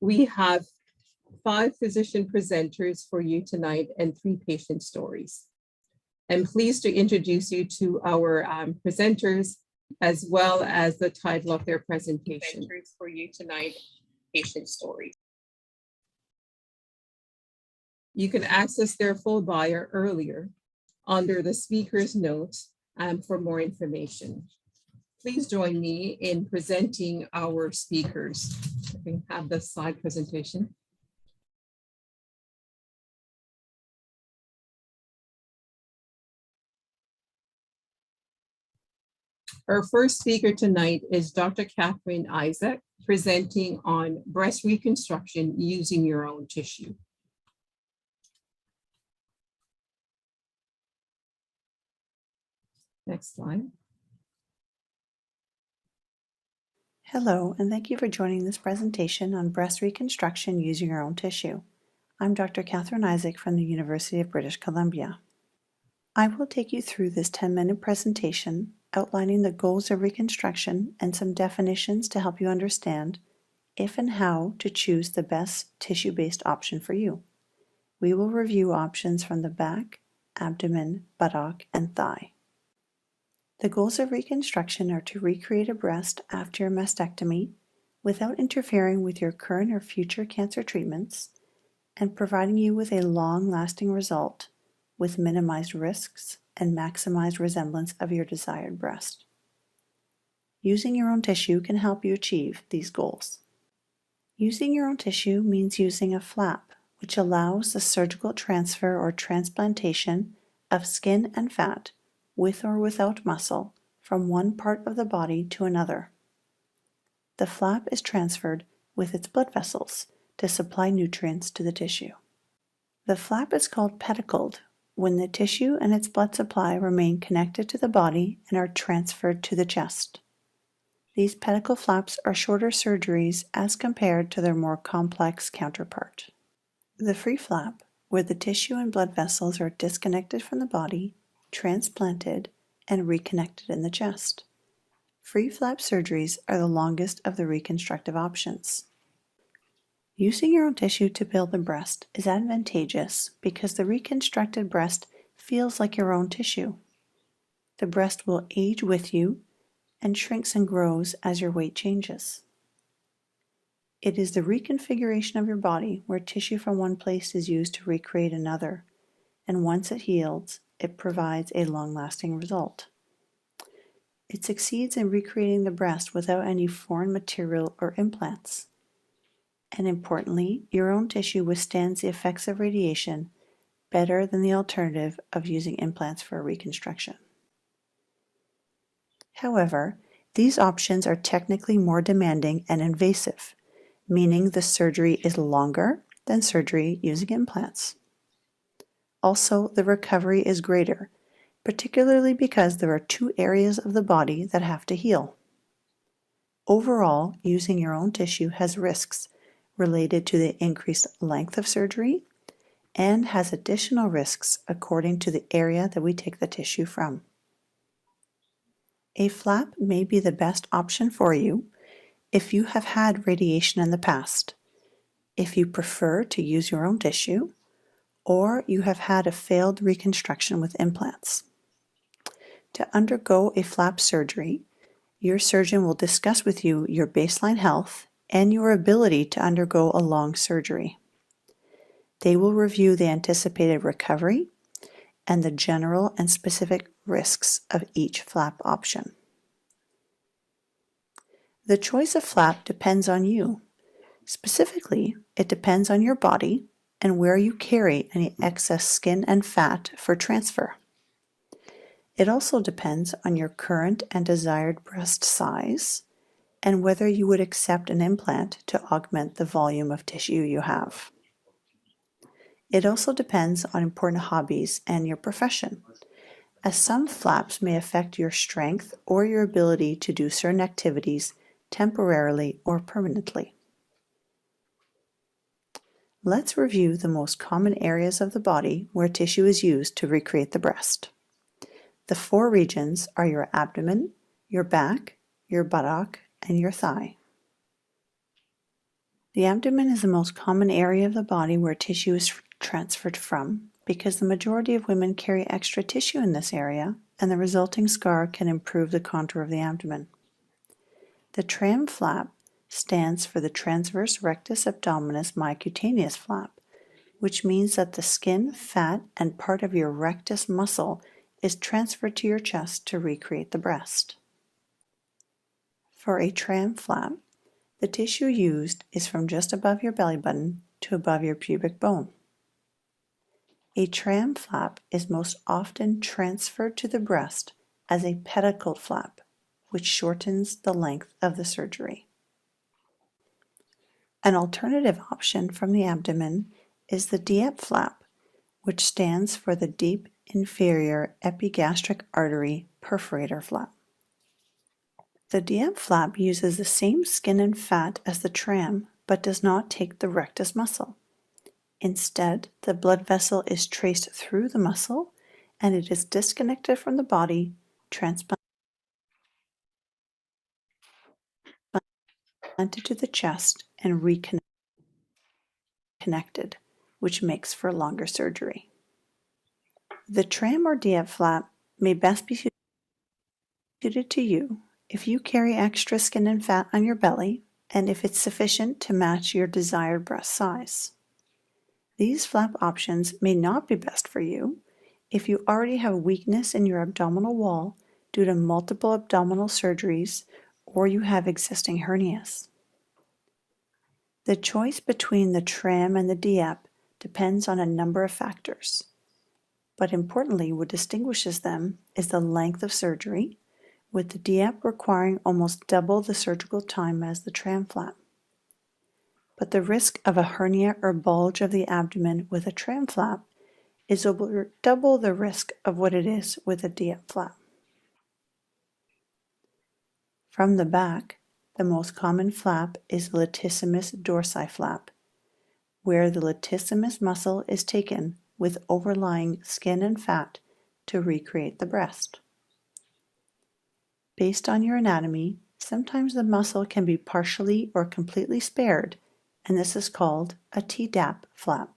We have 5 physician presenters for you tonight and 3 patient stories. I'm pleased to introduce you to our presenters as well as the title of their presentation. For you tonight, patient stories. You can access their full bio earlier under the speaker's notes for more information. Please join me in presenting our speakers. We have the slide presentation. Our first speaker tonight is Dr. Catherine Isaac, presenting on breast reconstruction using your own tissue. Next slide. Hello, and thank you for joining this presentation on breast reconstruction using your own tissue. I'm Dr. Catherine Isaac from the University of British Columbia. I will take you through this 10-minute presentation outlining the goals of reconstruction and some definitions to help you understand if and how to choose the best tissue-based option for you. We will review options from the back, abdomen, buttock, and thigh. The goals of reconstruction are to recreate a breast after a mastectomy without interfering with your current or future cancer treatments and providing you with a long-lasting result with minimized risks and maximized resemblance of your desired breast. Using your own tissue can help you achieve these goals. Using your own tissue means using a flap, which allows the surgical transfer or transplantation of skin and fat with or without muscle, from one part of the body to another. The flap is transferred with its blood vessels to supply nutrients to the tissue. The flap is called pedicled when the tissue and its blood supply remain connected to the body and are transferred to the chest. These pedicle flaps are shorter surgeries as compared to their more complex counterpart. The free flap, where the tissue and blood vessels are disconnected from the body, transplanted, and reconnected in the chest. Free flap surgeries are the longest of the reconstructive options. Using your own tissue to build the breast is advantageous because the reconstructed breast feels like your own tissue. The breast will age with you and shrinks and grows as your weight changes. It is the reconfiguration of your body where tissue from one place is used to recreate another, and once it heals, it provides a long-lasting result. It succeeds in recreating the breast without any foreign material or implants. And importantly, your own tissue withstands the effects of radiation better than the alternative of using implants for reconstruction. However, these options are technically more demanding and invasive, meaning the surgery is longer than surgery using implants. Also, the recovery is greater, particularly because there are 2 areas of the body that have to heal. Overall, using your own tissue has risks related to the increased length of surgery and has additional risks according to the area that we take the tissue from. A flap may be the best option for you if you have had radiation in the past, if you prefer to use your own tissue, or you have had a failed reconstruction with implants. To undergo a flap surgery, your surgeon will discuss with you your baseline health and your ability to undergo a long surgery. They will review the anticipated recovery and the general and specific risks of each flap option. The choice of flap depends on you. Specifically, it depends on your body and where you carry any excess skin and fat for transfer. It also depends on your current and desired breast size and whether you would accept an implant to augment the volume of tissue you have. It also depends on important hobbies and your profession, as some flaps may affect your strength or your ability to do certain activities temporarily or permanently. Let's review the most common areas of the body where tissue is used to recreate the breast. The 4 regions are your abdomen, your back, your buttock, and your thigh. The abdomen is the most common area of the body where tissue is transferred from because the majority of women carry extra tissue in this area, and the resulting scar can improve the contour of the abdomen. The TRAM flap stands for the transverse rectus abdominis myocutaneous flap, which means that the skin, fat, and part of your rectus muscle is transferred to your chest to recreate the breast. For a TRAM flap, the tissue used is from just above your belly button to above your pubic bone. A TRAM flap is most often transferred to the breast as a pedicled flap, which shortens the length of the surgery. An alternative option from the abdomen is the DIEP flap, which stands for the deep inferior epigastric artery perforator flap. The DIEP flap uses the same skin and fat as the TRAM, but does not take the rectus muscle. Instead, the blood vessel is traced through the muscle and it is disconnected from the body, transplanted to the chest, and reconnected, which makes for longer surgery. The TRAM or DIEP flap may best be suited to you if you carry extra skin and fat on your belly and if it's sufficient to match your desired breast size. These flap options may not be best for you if you already have weakness in your abdominal wall due to multiple abdominal surgeries or you have existing hernias. The choice between the TRAM and the DIEP depends on a number of factors, but importantly, what distinguishes them is the length of surgery, with the DIEP requiring almost double the surgical time as the TRAM flap. But the risk of a hernia or bulge of the abdomen with a TRAM flap is over double the risk of what it is with a DIEP flap. From the back, the most common flap is the latissimus dorsi flap, where the latissimus muscle is taken with overlying skin and fat to recreate the breast. Based on your anatomy, sometimes the muscle can be partially or completely spared, and this is called a TDAP flap.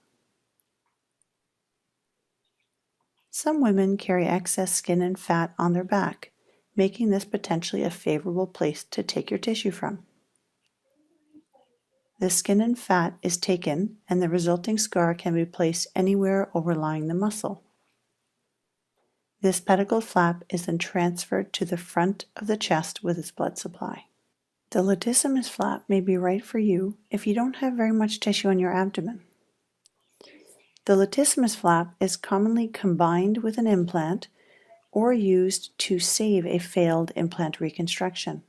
Some women carry excess skin and fat on their back, making this potentially a favorable place to take your tissue from. The skin and fat is taken, and the resulting scar can be placed anywhere overlying the muscle. This pedicled flap is then transferred to the front of the chest with its blood supply. The latissimus flap may be right for you if you don't have very much tissue on your abdomen. The latissimus flap is commonly combined with an implant or used to save a failed implant reconstruction.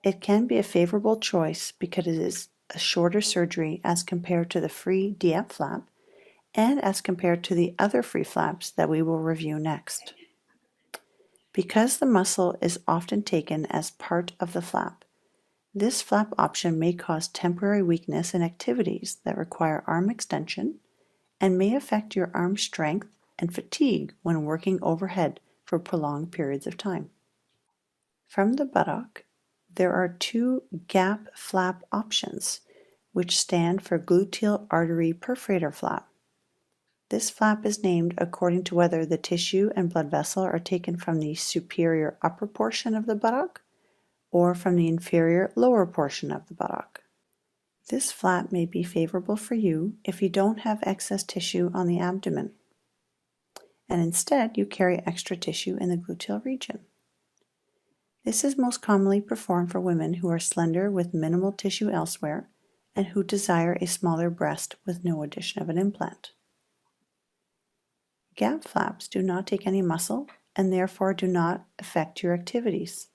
It can be a favorable choice because it is a shorter surgery as compared to the free DIEP flap and as compared to the other free flaps that we will review next. Because the muscle is often taken as part of the flap, this flap option may cause temporary weakness in activities that require arm extension and may affect your arm strength and fatigue when working overhead for prolonged periods of time. From the buttock, there are two gap flap options, which stand for gluteal artery perforator flap. This flap is named according to whether the tissue and blood vessel are taken from the superior upper portion of the buttock or from the inferior lower portion of the buttock. This flap may be favorable for you if you don't have excess tissue on the abdomen, and instead you carry extra tissue in the gluteal region. This is most commonly performed for women who are slender with minimal tissue elsewhere and who desire a smaller breast with no addition of an implant. Gap flaps do not take any muscle and therefore do not affect your activities.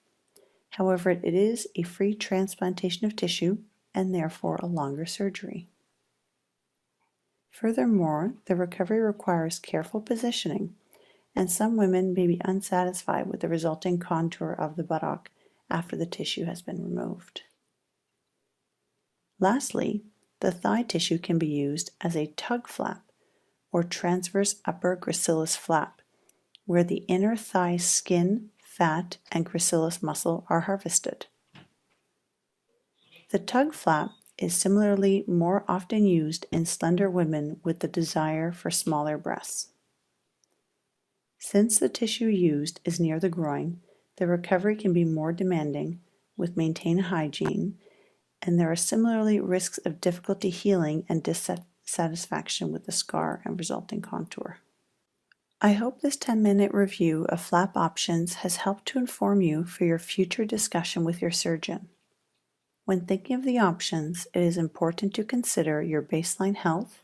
However, it is a free transplantation of tissue and therefore a longer surgery. Furthermore, the recovery requires careful positioning, and some women may be unsatisfied with the resulting contour of the buttock after the tissue has been removed. Lastly, the thigh tissue can be used as a tug flap or transverse upper gracilis flap, where the inner thigh skin, fat, and gracilis muscle are harvested. The tug flap is similarly more often used in slender women with the desire for smaller breasts. Since the tissue used is near the groin, the recovery can be more demanding with maintained hygiene, and there are similarly risks of difficulty healing and dissatisfaction with the scar and resulting contour. I hope this 10-minute review of flap options has helped to inform you for your future discussion with your surgeon. When thinking of the options, it is important to consider your baseline health,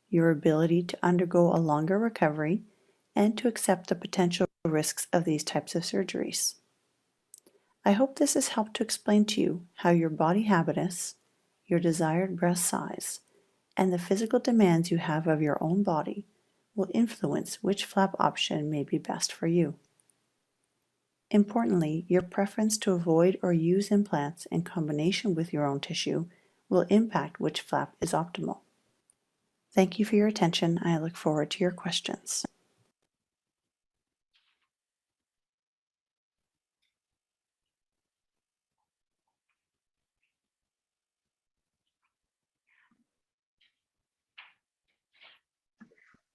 your ability to undergo a longer recovery, and to accept the potential risks of these types of surgeries. I hope this has helped to explain to you how your body habitus, your desired breast size, and the physical demands you have of your own body will influence which flap option may be best for you. Importantly, your preference to avoid or use implants in combination with your own tissue will impact which flap is optimal. Thank you for your attention. I look forward to your questions.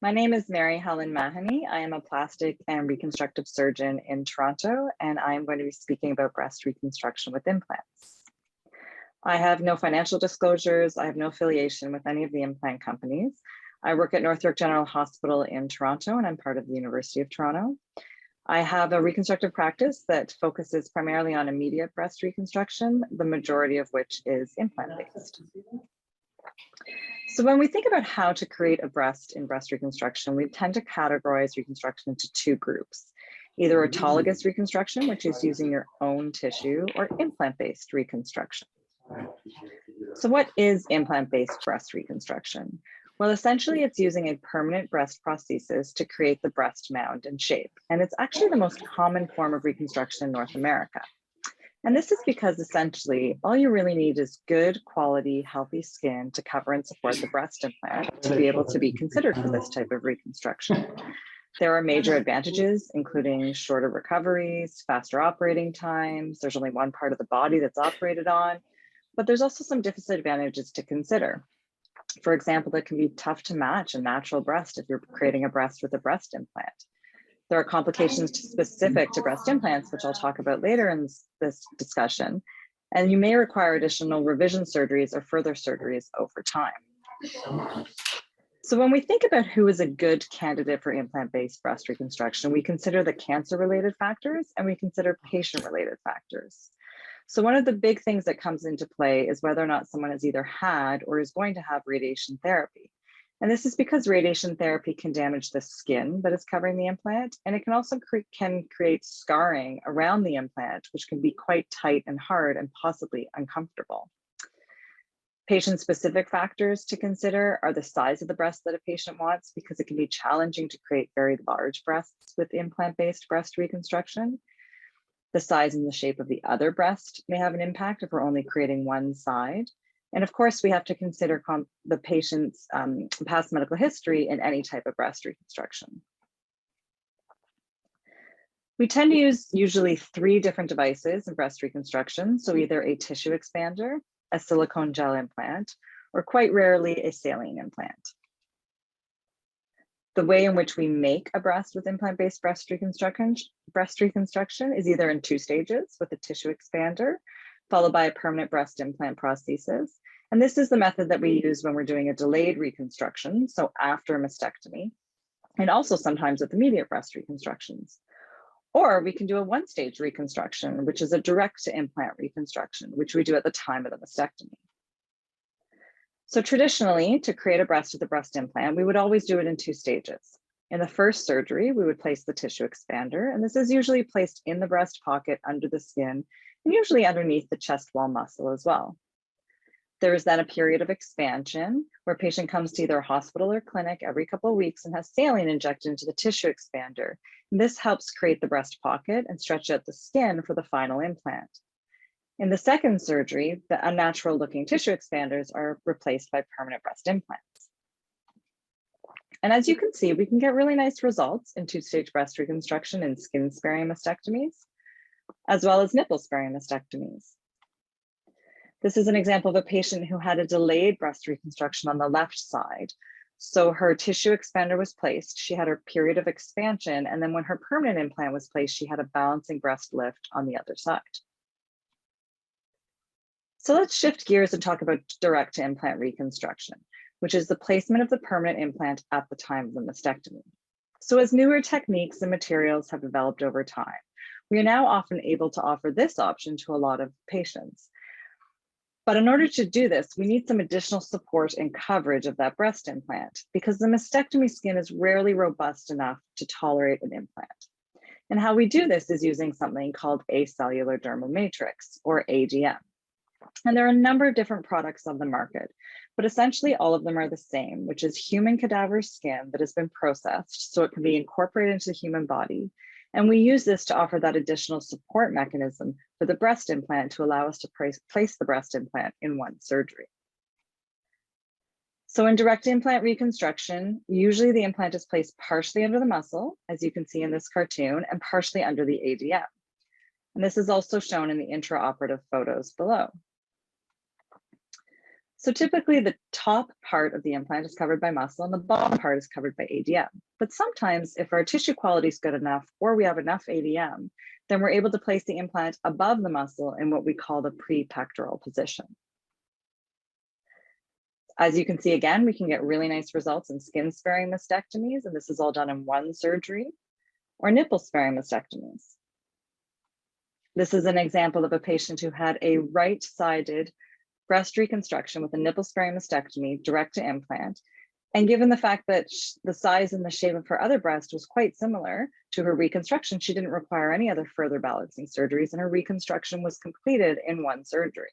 My name is Mary Helen Mahoney. I am a plastic and reconstructive surgeon in Toronto, and I am going to be speaking about breast reconstruction with implants. I have no financial disclosures. I have no affiliation with any of the implant companies. I work at North York General Hospital in Toronto, and I'm part of the University of Toronto. I have a reconstructive practice that focuses primarily on immediate breast reconstruction, the majority of which is implant-based. So when we think about how to create a breast in breast reconstruction, we tend to categorize reconstruction into two groups, either autologous reconstruction, which is using your own tissue, or implant-based reconstruction. So what is implant-based breast reconstruction? Well, essentially it's using a permanent breast prosthesis to create the breast mound and shape. And it's actually the most common form of reconstruction in North America. And this is because essentially all you really need is good quality, healthy skin to cover and support the breast implant to be able to be considered for this type of reconstruction. There are major advantages, including shorter recoveries, faster operating times. There's only one part of the body that's operated on, but there's also some disadvantages to consider. For example, it can be tough to match a natural breast if you're creating a breast with a breast implant. There are complications specific to breast implants, which I'll talk about later in this discussion, and you may require additional revision surgeries or further surgeries over time. So when we think about who is a good candidate for implant-based breast reconstruction, we consider the cancer-related factors and we consider patient-related factors. So one of the big things that comes into play is whether or not someone has either had or is going to have radiation therapy. And this is because radiation therapy can damage the skin that is covering the implant, and it can also create scarring around the implant, which can be quite tight and hard and possibly uncomfortable. Patient-specific factors to consider are the size of the breast that a patient wants, because it can be challenging to create very large breasts with implant-based breast reconstruction. The size and the shape of the other breast may have an impact if we're only creating one side. And of course, we have to consider the patient's past medical history in any type of breast reconstruction. We tend to use usually 3 different devices in breast reconstruction. So either a tissue expander, a silicone gel implant, or quite rarely a saline implant. The way in which we make a breast with implant-based breast reconstruction is either in 2 stages with a tissue expander, followed by a permanent breast implant prosthesis. And this is the method that we use when we're doing a delayed reconstruction, so after a mastectomy, and also sometimes with immediate breast reconstructions. Or we can do a 1-stage reconstruction, which is a direct to implant reconstruction, which we do at the time of the mastectomy. So traditionally, to create a breast with a breast implant, we would always do it in 2 stages. In the first surgery, we would place the tissue expander, and this is usually placed in the breast pocket under the skin, and usually underneath the chest wall muscle as well. There is then a period of expansion where a patient comes to either a hospital or clinic every couple of weeks and has saline injected into the tissue expander. And this helps create the breast pocket and stretch out the skin for the final implant. In the second surgery, the unnatural looking tissue expanders are replaced by permanent breast implants. And as you can see, we can get really nice results in 2-stage breast reconstruction in skin sparing mastectomies, as well as nipple sparing mastectomies. This is an example of a patient who had a delayed breast reconstruction on the left side. So her tissue expander was placed, she had her period of expansion, and then when her permanent implant was placed, she had a balancing breast lift on the other side. So let's shift gears and talk about direct to implant reconstruction, which is the placement of the permanent implant at the time of the mastectomy. So as newer techniques and materials have developed over time, we are now often able to offer this option to a lot of patients. But in order to do this, we need some additional support and coverage of that breast implant because the mastectomy skin is rarely robust enough to tolerate an implant. And how we do this is using something called acellular dermal matrix, or ADM. And there are a number of different products on the market, but essentially all of them are the same, which is human cadaver skin that has been processed so it can be incorporated into the human body. And we use this to offer that additional support mechanism for the breast implant to allow us to place the breast implant in one surgery. So in direct implant reconstruction, usually the implant is placed partially under the muscle, as you can see in this cartoon, and partially under the ADM. And this is also shown in the intraoperative photos below. So typically the top part of the implant is covered by muscle and the bottom part is covered by ADM. But sometimes if our tissue quality is good enough or we have enough ADM, then we're able to place the implant above the muscle in what we call the pre-pectoral position. As you can see again, we can get really nice results in skin sparing mastectomies, and this is all done in one surgery, or nipple sparing mastectomies. This is an example of a patient who had a right-sided breast reconstruction with a nipple-sparing mastectomy direct to implant. And given the fact that the size and the shape of her other breast was quite similar to her reconstruction, she didn't require any other further balancing surgeries, and her reconstruction was completed in one surgery.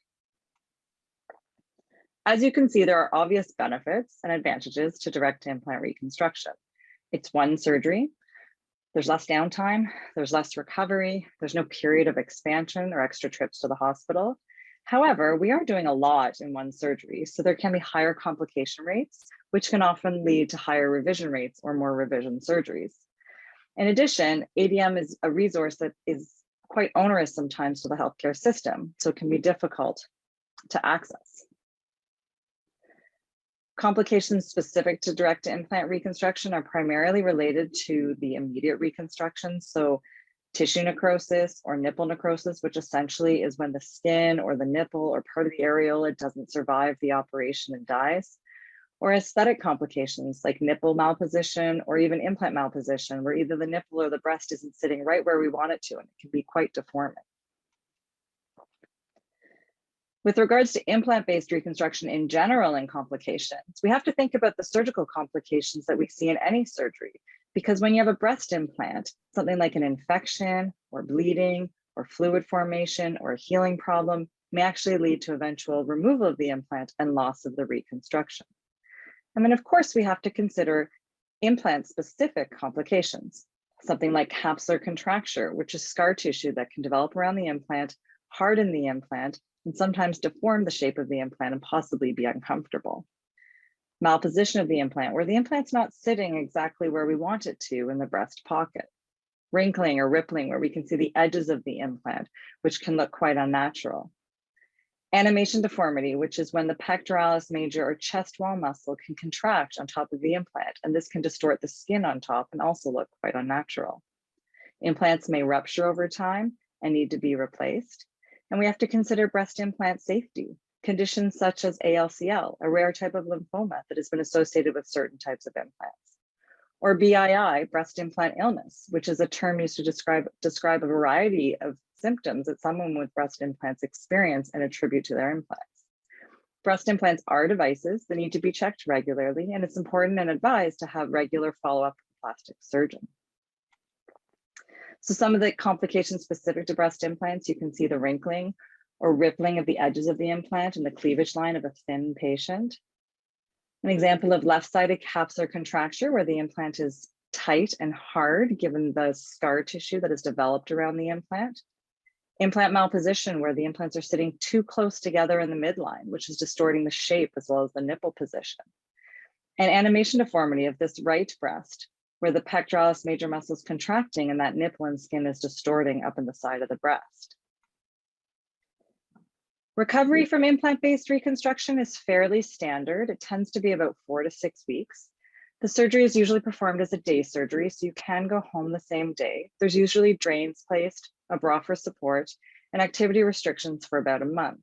As you can see, there are obvious benefits and advantages to direct to implant reconstruction. It's one surgery. There's less downtime, there's less recovery, there's no period of expansion or extra trips to the hospital. However, we are doing a lot in one surgery, so there can be higher complication rates, which can often lead to higher revision rates or more revision surgeries. In addition, ADM is a resource that is quite onerous sometimes to the healthcare system, so it can be difficult to access. Complications specific to direct to implant reconstruction are primarily related to the immediate reconstruction. So tissue necrosis or nipple necrosis, which essentially is when the skin or the nipple or part of the areola doesn't survive the operation and dies, or aesthetic complications like nipple malposition or even implant malposition, where either the nipple or the breast isn't sitting right where we want it to, and it can be quite deforming. With regards to implant-based reconstruction in general and complications, we have to think about the surgical complications that we see in any surgery, because when you have a breast implant, something like an infection or bleeding or fluid formation or a healing problem may actually lead to eventual removal of the implant and loss of the reconstruction. And then of course, we have to consider implant-specific complications, something like capsular contracture, which is scar tissue that can develop around the implant, harden the implant, and sometimes deform the shape of the implant and possibly be uncomfortable. Malposition of the implant, where the implant's not sitting exactly where we want it to in the breast pocket. Wrinkling or rippling, where we can see the edges of the implant, which can look quite unnatural. Animation deformity, which is when the pectoralis major or chest wall muscle can contract on top of the implant, and this can distort the skin on top and also look quite unnatural. Implants may rupture over time and need to be replaced. And we have to consider breast implant safety. Conditions such as ALCL, a rare type of lymphoma that has been associated with certain types of implants. Or BII, breast implant illness, which is a term used to describe a variety of symptoms that someone with breast implants experience and attribute to their implants. Breast implants are devices that need to be checked regularly, and it's important and advised to have regular follow-up with a plastic surgeon. So some of the complications specific to breast implants, you can see the wrinkling or rippling of the edges of the implant and the cleavage line of a thin patient. An example of left-sided capsular contracture, where the implant is tight and hard given the scar tissue that is developed around the implant. Implant malposition, where the implants are sitting too close together in the midline, which is distorting the shape as well as the nipple position. And animation deformity of this right breast, where the pectoralis major muscle is contracting and that nipple and skin is distorting up in the side of the breast. Recovery from implant-based reconstruction is fairly standard. It tends to be about 4 to 6 weeks. The surgery is usually performed as a day surgery, so you can go home the same day. There's usually drains placed, a bra for support, and activity restrictions for about a month.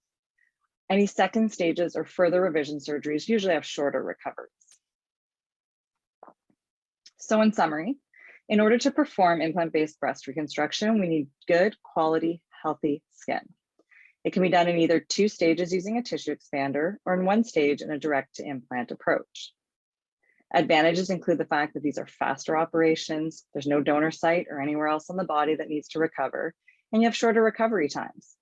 Any second stages or further revision surgeries usually have shorter recoveries. So in summary, in order to perform implant-based breast reconstruction, we need good quality, healthy skin. It can be done in either 2 stages using a tissue expander or in 1 stage in a direct to implant approach. Advantages include the fact that these are faster operations, there's no donor site or anywhere else on the body that needs to recover, and you have shorter recovery times.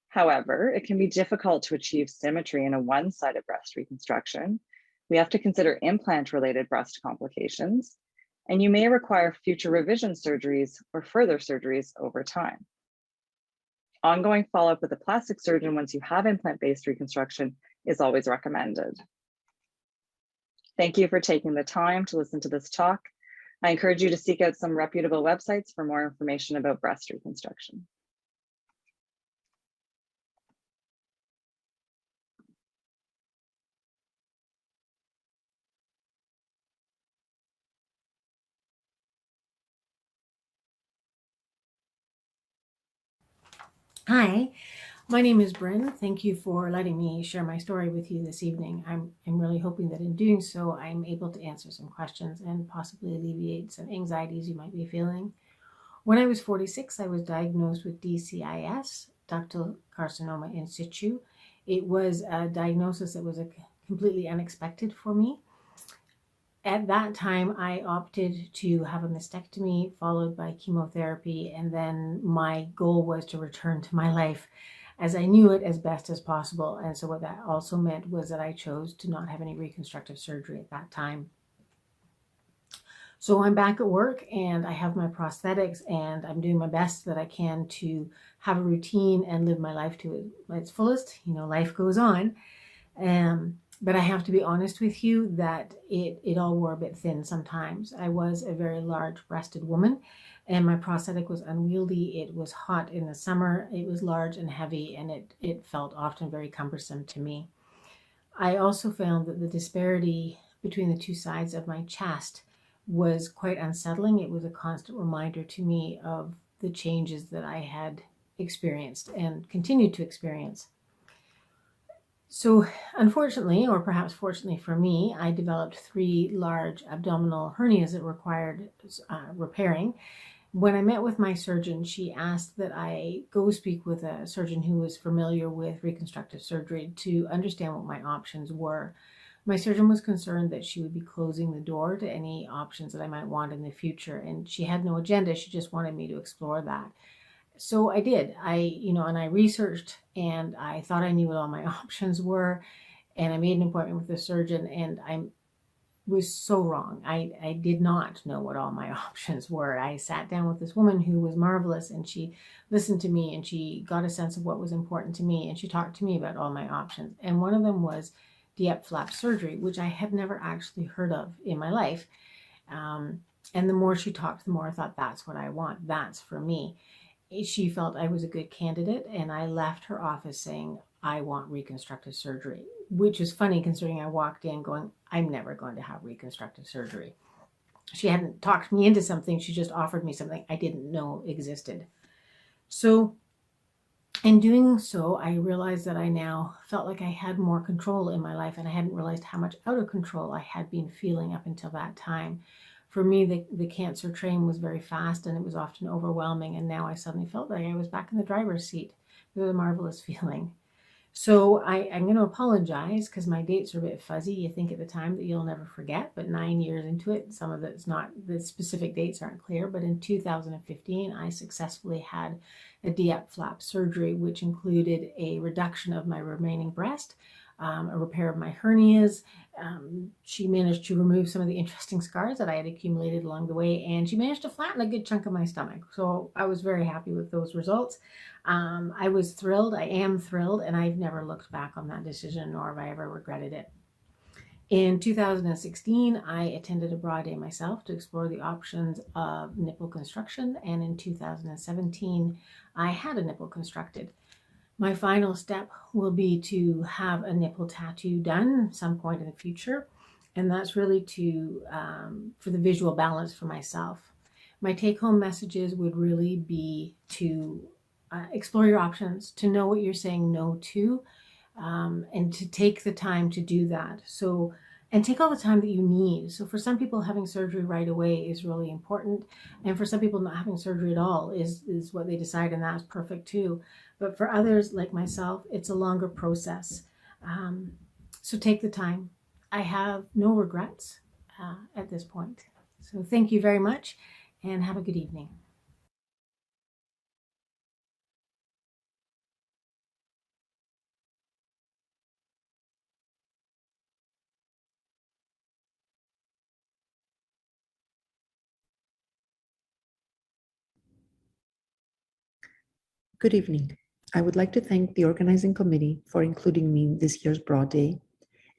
However, it can be difficult to achieve symmetry in a one-sided breast reconstruction. We have to consider implant-related breast complications, and you may require future revision surgeries or further surgeries over time. Ongoing follow-up with a plastic surgeon once you have implant-based reconstruction is always recommended. Thank you for taking the time to listen to this talk. I encourage you to seek out some reputable websites for more information about breast reconstruction. Hi, my name is Bryn. Thank you for letting me share my story with you this evening. I'm really hoping that in doing so, I'm able to answer some questions and possibly alleviate some anxieties you might be feeling. When I was 46, I was diagnosed with DCIS, ductal carcinoma in situ. It was a diagnosis that was completely unexpected for me. At that time, I opted to have a mastectomy followed by chemotherapy, and then my goal was to return to my life as I knew it as best as possible. And so what that also meant was that I chose to not have any reconstructive surgery at that time. So I'm back at work and I have my prosthetics and I'm doing my best that I can to have a routine and live my life to its fullest. You know, life goes on. But I have to be honest with you that it all wore a bit thin sometimes. I was a very large-breasted woman and my prosthetic was unwieldy. It was hot in the summer. It was large and heavy and it felt often very cumbersome to me. I also found that the disparity between the 2 sides of my chest was quite unsettling. It was a constant reminder to me of the changes that I had experienced and continued to experience. So unfortunately, or perhaps fortunately for me, I developed 3 large abdominal hernias that required repairing. When I met with my surgeon, she asked that I go speak with a surgeon who was familiar with reconstructive surgery to understand what my options were. My surgeon was concerned that she would be closing the door to any options that I might want in the future, and she had no agenda. She just wanted me to explore that. So I did. And I researched and I thought I knew what all my options were. And I made an appointment with the surgeon and I was so wrong. I did not know what all my options were. I sat down with this woman who was marvelous and she listened to me and she got a sense of what was important to me and she talked to me about all my options. And one of them was DIEP flap surgery, which I had never actually heard of in my life. And the more she talked, the more I thought, that's what I want. That's for me. She felt I was a good candidate and I left her office saying, I want reconstructive surgery, which is funny considering I walked in going, I'm never going to have reconstructive surgery. She hadn't talked me into something. She just offered me something I didn't know existed. So in doing so, I realized that I now felt like I had more control in my life and I hadn't realized how much out of control I had been feeling up until that time. For me, the cancer train was very fast and it was often overwhelming. And now I suddenly felt like I was back in the driver's seat. It was a marvelous feeling. So I'm going to apologize because my dates are a bit fuzzy. You think at the time that you'll never forget, but 9 years into it, some of it's not, the specific dates aren't clear. But in 2015, I successfully had a DIEP flap surgery, which included a reduction of my remaining breast, a repair of my hernias. She managed to remove some of the interesting scars that I had accumulated along the way, and she managed to flatten a good chunk of my stomach. So I was very happy with those results. I was thrilled. I am thrilled, and I've never looked back on that decision, nor have I ever regretted it. In 2016, I attended a bra day myself to explore the options of nipple construction, and in 2017, I had a nipple constructed. My final step will be to have a nipple tattoo done some point in the future. And that's really to for the visual balance for myself. My take-home messages would really be to explore your options, to know what you're saying no to, and to take the time to do that. So, and take all the time that you need. So for some people, having surgery right away is really important. And for some people, not having surgery at all is what they decide, and that's perfect too. But for others, like myself, it's a longer process. So take the time. I have no regrets at this point. So thank you very much and have a good evening. Good evening. I would like to thank the organizing committee for including me in this year's Broad Day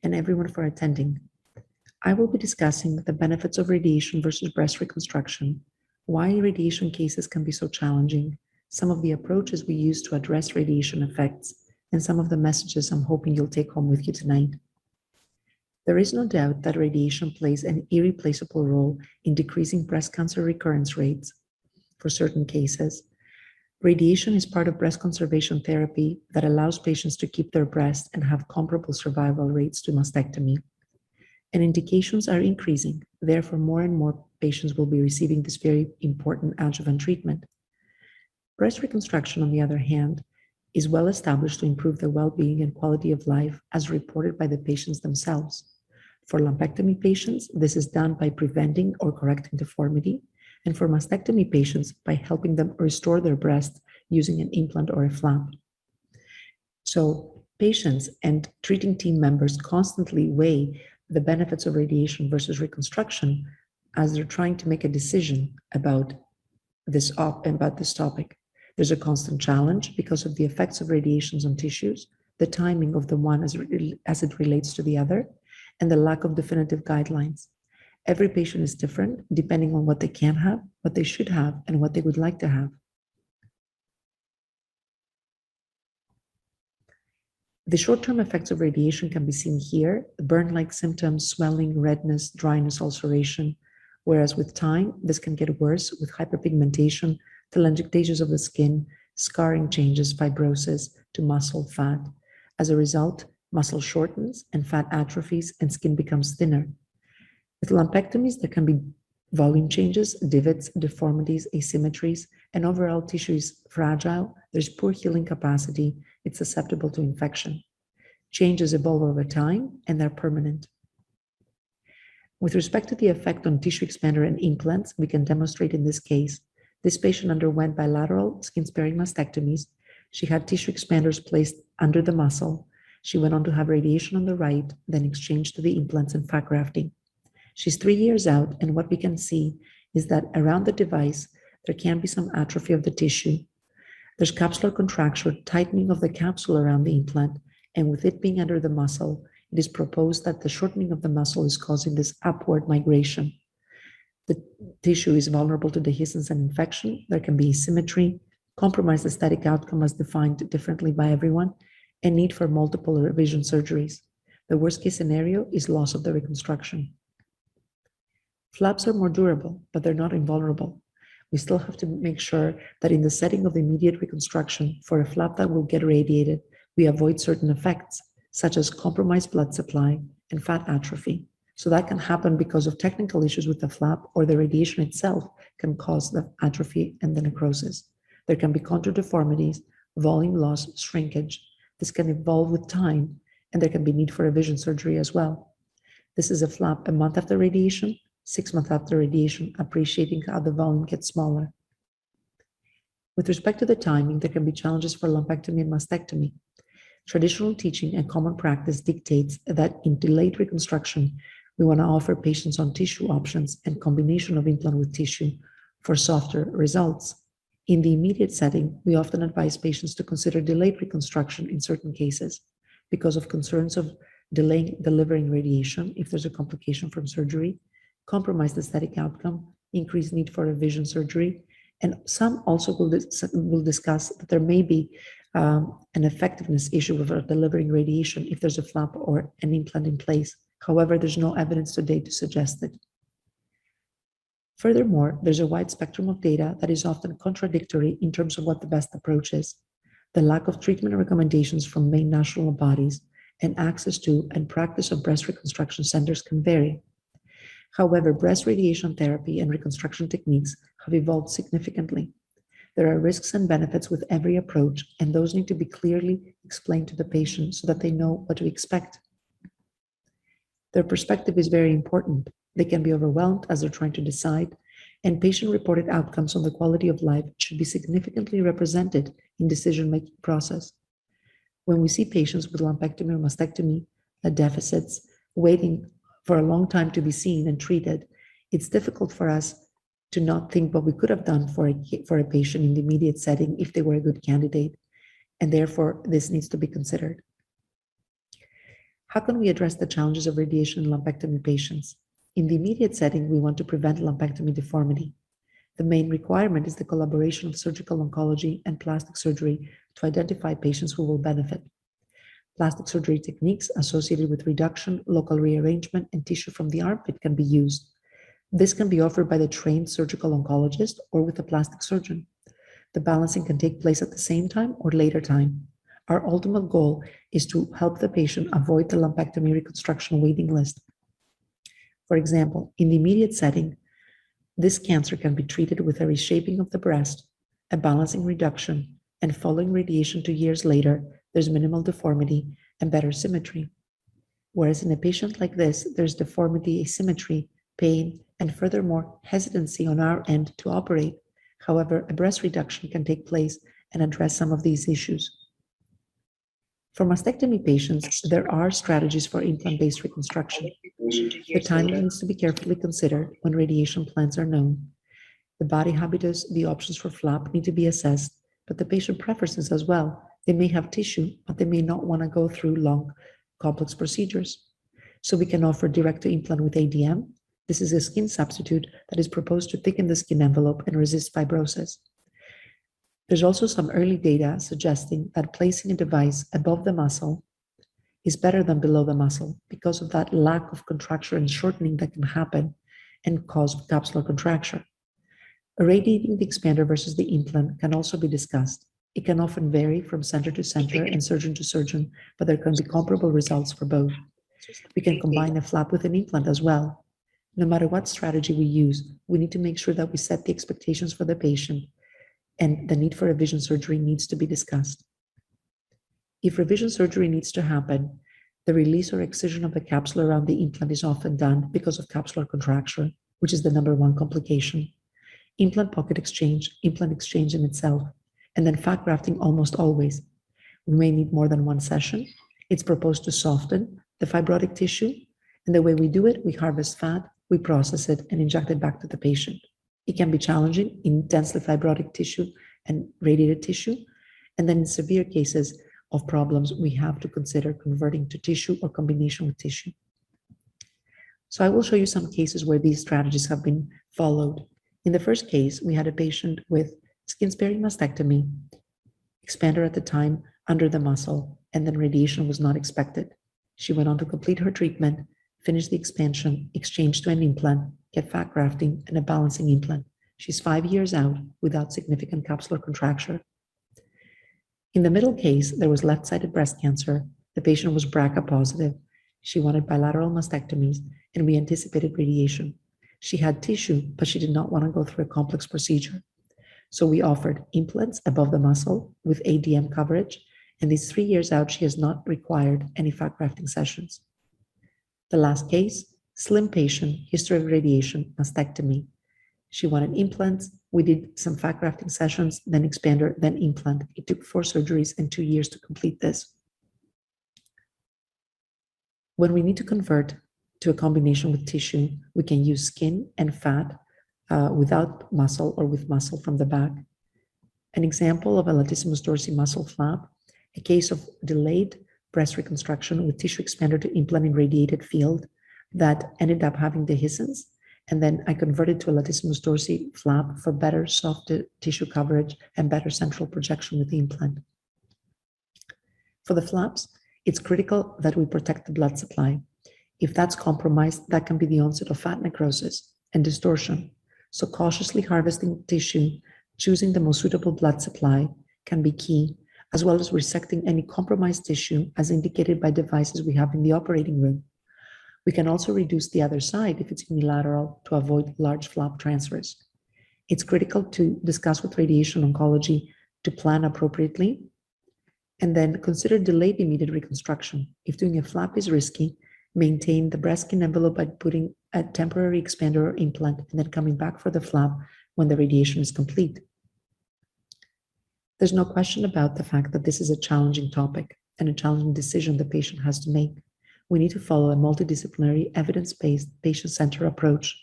and everyone for attending. I will be discussing the benefits of radiation versus breast reconstruction, why radiation cases can be so challenging, some of the approaches we use to address radiation effects, and some of the messages I'm hoping you'll take home with you tonight. There is no doubt that radiation plays an irreplaceable role in decreasing breast cancer recurrence rates. For certain cases, radiation is part of breast conservation therapy that allows patients to keep their breast and have comparable survival rates to mastectomy. And indications are increasing. Therefore, more and more patients will be receiving this very important adjuvant treatment. Breast reconstruction, on the other hand, is well established to improve the well-being and quality of life as reported by the patients themselves. For lumpectomy patients, this is done by preventing or correcting deformity, and for mastectomy patients by helping them restore their breast using an implant or a flap. So patients and treating team members constantly weigh the benefits of radiation versus reconstruction as they're trying to make a decision about this topic. There's a constant challenge because of the effects of radiations on tissues, the timing of the one as it relates to the other, and the lack of definitive guidelines. Every patient is different depending on what they can have, what they should have, and what they would like to have. The short-term effects of radiation can be seen here: burn-like symptoms, swelling, redness, dryness, ulceration, whereas with time, this can get worse with hyperpigmentation, telangiectasias of the skin, scarring changes, fibrosis to muscle fat. As a result, muscle shortens and fat atrophies and skin becomes thinner. With lumpectomies, there can be volume changes, divots, deformities, asymmetries, and overall tissue is fragile. There's poor healing capacity. It's susceptible to infection. Changes evolve over time and they're permanent. With respect to the effect on tissue expander and implants, we can demonstrate in this case. This patient underwent bilateral skin-sparing mastectomies. She had tissue expanders placed under the muscle. She went on to have radiation on the right, then exchanged to the implants and fat grafting. She's 3 years out, and what we can see is that around the device, there can be some atrophy of the tissue. There's capsular contracture, tightening of the capsule around the implant, and with it being under the muscle, it is proposed that the shortening of the muscle is causing this upward migration. The tissue is vulnerable to dehiscence and infection. There can be asymmetry, compromised aesthetic outcome as defined differently by everyone, and need for multiple revision surgeries. The worst case scenario is loss of the reconstruction. Flaps are more durable, but they're not invulnerable. We still have to make sure that in the setting of immediate reconstruction, for a flap that will get radiated, we avoid certain effects, such as compromised blood supply and fat atrophy. So that can happen because of technical issues with the flap, or the radiation itself can cause the atrophy and the necrosis. There can be contour deformities, volume loss, shrinkage. This can evolve with time, and there can be need for revision surgery as well. This is a flap a month after radiation, 6 months after radiation, appreciating how the volume gets smaller. With respect to the timing, there can be challenges for lumpectomy and mastectomy. Traditional teaching and common practice dictates that in delayed reconstruction, we want to offer patients on tissue options and combination of implant with tissue for softer results. In the immediate setting, we often advise patients to consider delayed reconstruction in certain cases because of concerns of delaying delivering radiation if there's a complication from surgery, compromised aesthetic outcome, increased need for revision surgery, and some also will discuss that there may be an effectiveness issue with delivering radiation if there's a flap or an implant in place. However, there's no evidence to date to suggest it. Furthermore, there's a wide spectrum of data that is often contradictory in terms of what the best approach is. The lack of treatment recommendations from main national bodies and access to and practice of breast reconstruction centers can vary. However, breast radiation therapy and reconstruction techniques have evolved significantly. There are risks and benefits with every approach, and those need to be clearly explained to the patient so that they know what to expect. Their perspective is very important. They can be overwhelmed as they're trying to decide, and patient-reported outcomes on the quality of life should be significantly represented in decision-making process. When we see patients with lumpectomy or mastectomy deficits waiting for a long time to be seen and treated, it's difficult for us to not think what we could have done for a patient in the immediate setting if they were a good candidate, and therefore this needs to be considered. How can we address the challenges of radiation in lumpectomy patients? In the immediate setting, we want to prevent lumpectomy deformity. The main requirement is the collaboration of surgical oncology and plastic surgery to identify patients who will benefit. Plastic surgery techniques associated with reduction, local rearrangement, and tissue from the armpit can be used. This can be offered by the trained surgical oncologist or with a plastic surgeon. The balancing can take place at the same time or later time. Our ultimate goal is to help the patient avoid the lumpectomy reconstruction waiting list. For example, in the immediate setting, this cancer can be treated with a reshaping of the breast, a balancing reduction, and following radiation 2 years later, there's minimal deformity and better symmetry. Whereas in a patient like this, there's deformity, asymmetry, pain, and furthermore, hesitancy on our end to operate. However, a breast reduction can take place and address some of these issues. For mastectomy patients, there are strategies for implant-based reconstruction. The timing needs to be carefully considered when radiation plans are known. The body habitus, the options for flap need to be assessed, but the patient preferences as well. They may have tissue, but they may not want to go through long, complex procedures. So we can offer direct-to-implant with ADM. This is a skin substitute that is proposed to thicken the skin envelope and resist fibrosis. There's also some early data suggesting that placing a device above the muscle is better than below the muscle because of that lack of contracture and shortening that can happen and cause capsular contracture. Irradiating the expander versus the implant can also be discussed. It can often vary from center to center and surgeon to surgeon, but there can be comparable results for both. We can combine a flap with an implant as well. No matter what strategy we use, we need to make sure that we set the expectations for the patient, and the need for revision surgery needs to be discussed. If revision surgery needs to happen, the release or excision of the capsule around the implant is often done because of capsular contracture, which is the #1 complication. Implant pocket exchange, implant exchange in itself, and then fat grafting almost always. We may need more than one session. It's proposed to soften the fibrotic tissue, and the way we do it, we harvest fat, we process it, and inject it back to the patient. It can be challenging in densely fibrotic tissue and radiated tissue. And then in severe cases of problems, we have to consider converting to tissue or combination with tissue. So I will show you some cases where these strategies have been followed. In the first case, we had a patient with skin-sparing mastectomy, expander at the time under the muscle, and then radiation was not expected. She went on to complete her treatment, finish the expansion, exchange to an implant, get fat grafting, and a balancing implant. She's 5 years out without significant capsular contracture. In the middle case, there was left-sided breast cancer. The patient was BRCA positive. She wanted bilateral mastectomies, and we anticipated radiation. She had tissue, but she did not want to go through a complex procedure. So we offered implants above the muscle with ADM coverage, and these 3 years out, she has not required any fat grafting sessions. The last case, slim patient, history of radiation, mastectomy. She wanted implants. We did some fat grafting sessions, then expander, then implant. It took 4 surgeries and 2 years to complete this. When we need to convert to a combination with tissue, we can use skin and fat without muscle or with muscle from the back. An example of a latissimus dorsi muscle flap, a case of delayed breast reconstruction with tissue expander to implant in radiated field that ended up having dehiscence. And then I converted to a latissimus dorsi flap for better soft tissue coverage and better central projection with the implant. For the flaps, it's critical that we protect the blood supply. If that's compromised, that can be the onset of fat necrosis and distortion. So cautiously harvesting tissue, choosing the most suitable blood supply can be key, as well as resecting any compromised tissue as indicated by devices we have in the operating room. We can also reduce the other side if it's unilateral to avoid large flap transfers. It's critical to discuss with radiation oncology to plan appropriately, and then consider delayed immediate reconstruction. If doing a flap is risky, maintain the breast skin envelope by putting a temporary expander or implant and then coming back for the flap when the radiation is complete. There's no question about the fact that this is a challenging topic and a challenging decision the patient has to make. We need to follow a multidisciplinary, evidence-based, patient-centered approach.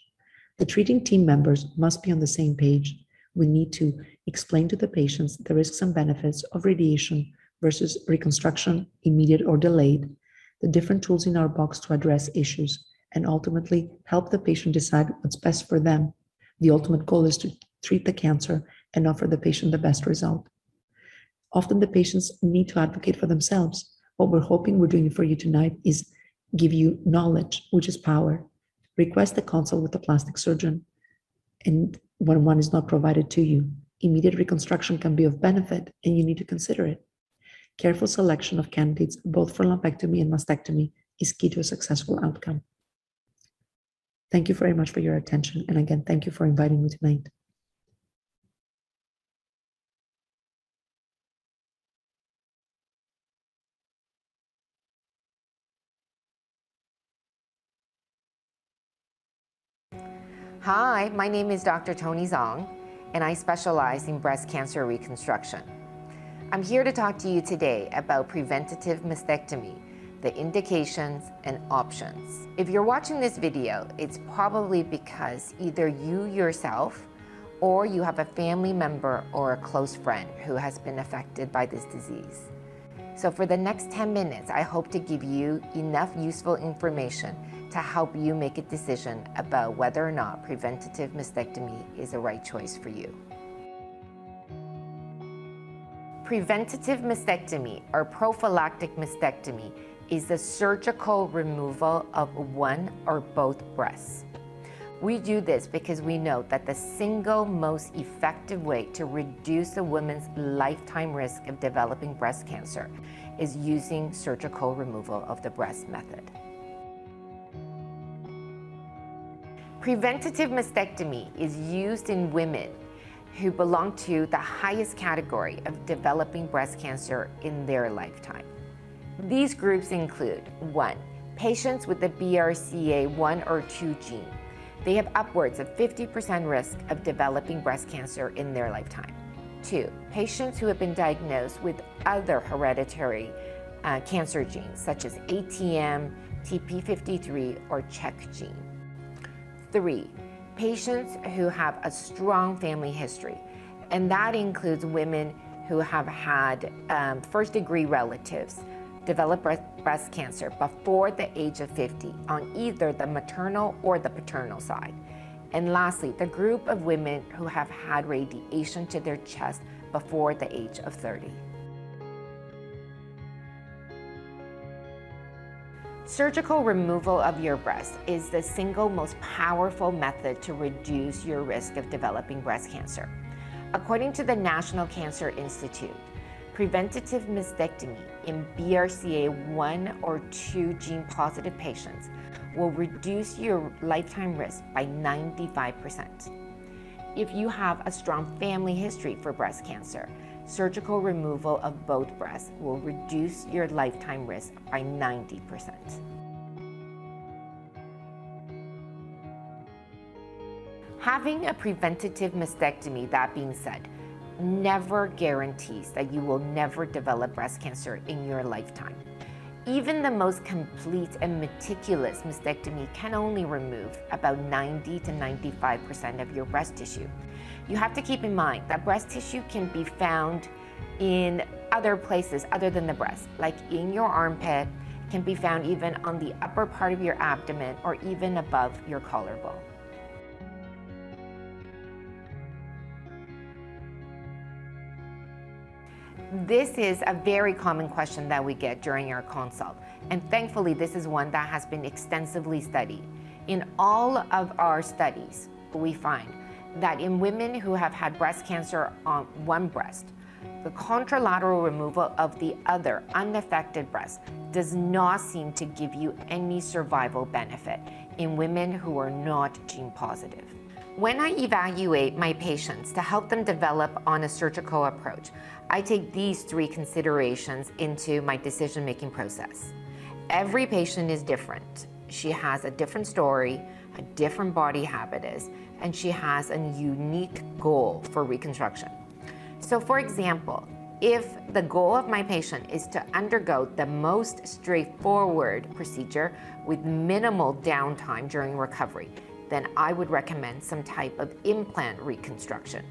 The treating team members must be on the same page. We need to explain to the patients the risks and benefits of radiation versus reconstruction, immediate or delayed, the different tools in our box to address issues, and ultimately help the patient decide what's best for them. The ultimate goal is to treat the cancer and offer the patient the best result. Often the patients need to advocate for themselves. What we're hoping we're doing for you tonight is give you knowledge, which is power. Request a consult with a plastic surgeon, and when one is not provided to you, immediate reconstruction can be of benefit, and you need to consider it. Careful selection of candidates, both for lumpectomy and mastectomy, is key to a successful outcome. Thank you very much for your attention, and again, thank you for inviting me tonight. Hi, my name is Dr. Tony Zong, and I specialize in breast cancer reconstruction. I'm here to talk to you today about preventative mastectomy, the indications and options. If you're watching this video, it's probably because either you yourself or you have a family member or a close friend who has been affected by this disease. So for the next 10 minutes, I hope to give you enough useful information to help you make a decision about whether or not preventative mastectomy is the right choice for you. Preventative mastectomy or prophylactic mastectomy is the surgical removal of one or both breasts. We do this because we know that the single most effective way to reduce a woman's lifetime risk of developing breast cancer is using surgical removal of the breast method. Preventative mastectomy is used in women who belong to the highest category of developing breast cancer in their lifetime. These groups include 1. Patients with the BRCA1 or 2 gene. They have upwards of 50% risk of developing breast cancer in their lifetime. 2. Patients who have been diagnosed with other hereditary cancer genes such as ATM, TP53, or CHEK gene. 3. Patients who have a strong family history, and that includes women who have had first-degree relatives develop breast cancer before the age of 50 on either the maternal or the paternal side. And lastly, the group of women who have had radiation to their chest before the age of 30. Surgical removal of your breast is the single most powerful method to reduce your risk of developing breast cancer. According to the National Cancer Institute, preventative mastectomy in BRCA1 or 2 gene-positive patients will reduce your lifetime risk by 95%. If you have a strong family history for breast cancer, surgical removal of both breasts will reduce your lifetime risk by 90%. Having a preventative mastectomy, that being said, never guarantees that you will never develop breast cancer in your lifetime. Even the most complete and meticulous mastectomy can only remove about 90 to 95% of your breast tissue. You have to keep in mind that breast tissue can be found in other places other than the breast, like in your armpit, can be found even on the upper part of your abdomen or even above your collarbone. This is a very common question that we get during our consult, and thankfully this is one that has been extensively studied. In all of our studies, we find that in women who have had breast cancer on one breast, the contralateral removal of the other unaffected breast does not seem to give you any survival benefit in women who are not gene positive. When I evaluate my patients to help them develop on a surgical approach, I take these 3 considerations into my decision-making process. Every patient is different. She has a different story, a different body habitus, and she has a unique goal for reconstruction. So for example, if the goal of my patient is to undergo the most straightforward procedure with minimal downtime during recovery, then I would recommend some type of implant reconstruction.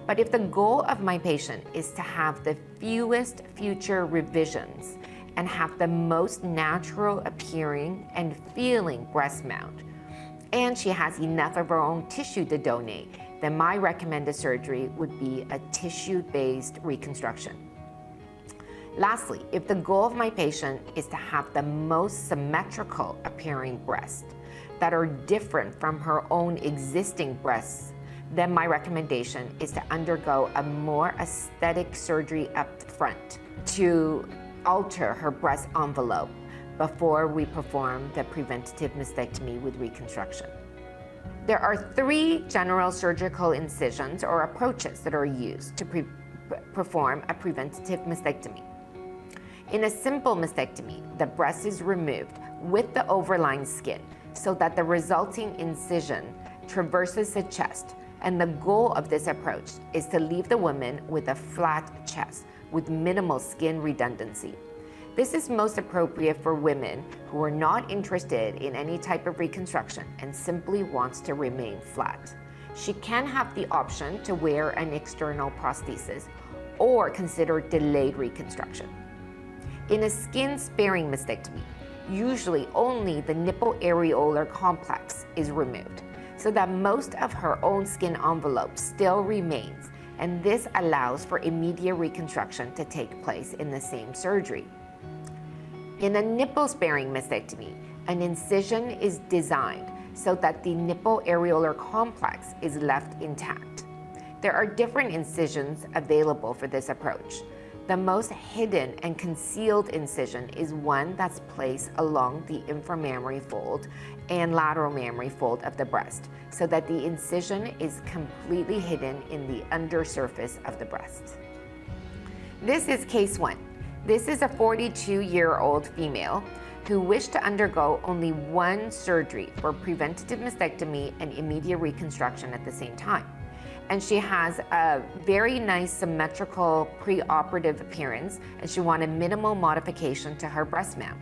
But if the goal of my patient is to have the fewest future revisions and have the most natural appearing and feeling breast mount, and she has enough of her own tissue to donate, then my recommended surgery would be a tissue-based reconstruction. Lastly, if the goal of my patient is to have the most symmetrical appearing breasts that are different from her own existing breasts, then my recommendation is to undergo a more aesthetic surgery up front to alter her breast envelope before we perform the preventative mastectomy with reconstruction. There are 3 general surgical incisions or approaches that are used to perform a preventative mastectomy. In a simple mastectomy, the breast is removed with the overlying skin so that the resulting incision traverses the chest, and the goal of this approach is to leave the woman with a flat chest with minimal skin redundancy. This is most appropriate for women who are not interested in any type of reconstruction and simply wants to remain flat. She can have the option to wear an external prosthesis or consider delayed reconstruction. In a skin-sparing mastectomy, usually only the nipple areolar complex is removed, so that most of her own skin envelope still remains, and this allows for immediate reconstruction to take place in the same surgery. In a nipple-sparing mastectomy, an incision is designed so that the nipple areolar complex is left intact. There are different incisions available for this approach. The most hidden and concealed incision is one that's placed along the inframammary fold and lateral mammary fold of the breast, so that the incision is completely hidden in the undersurface of the breast. This is case 1. This is a 42-year-old female who wished to undergo only one surgery for preventative mastectomy and immediate reconstruction at the same time. And she has a very nice symmetrical preoperative appearance, and she wanted minimal modification to her breast mount.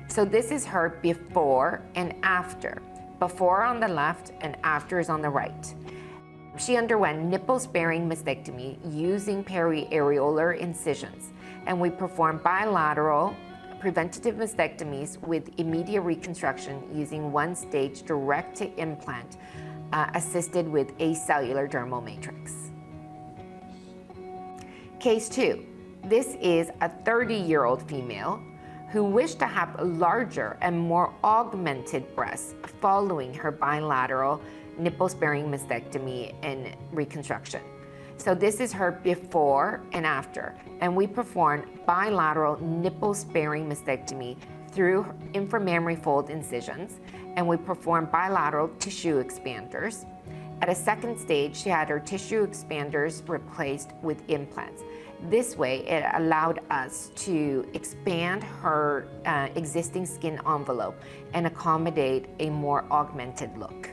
So this is her before and after. Before on the left and after is on the right. She underwent nipple-sparing mastectomy using periareolar incisions, and we performed bilateral preventative mastectomies with immediate reconstruction using one-stage direct-to-implant assisted with acellular dermal matrix. Case 2. This is a 30-year-old female who wished to have a larger and more augmented breasts following her bilateral nipple-sparing mastectomy and reconstruction. So this is her before and after, and we performed bilateral nipple-sparing mastectomy through inframammary fold incisions, and we performed bilateral tissue expanders. At a second stage, she had her tissue expanders replaced with implants. This way, it allowed us to expand her existing skin envelope and accommodate a more augmented look.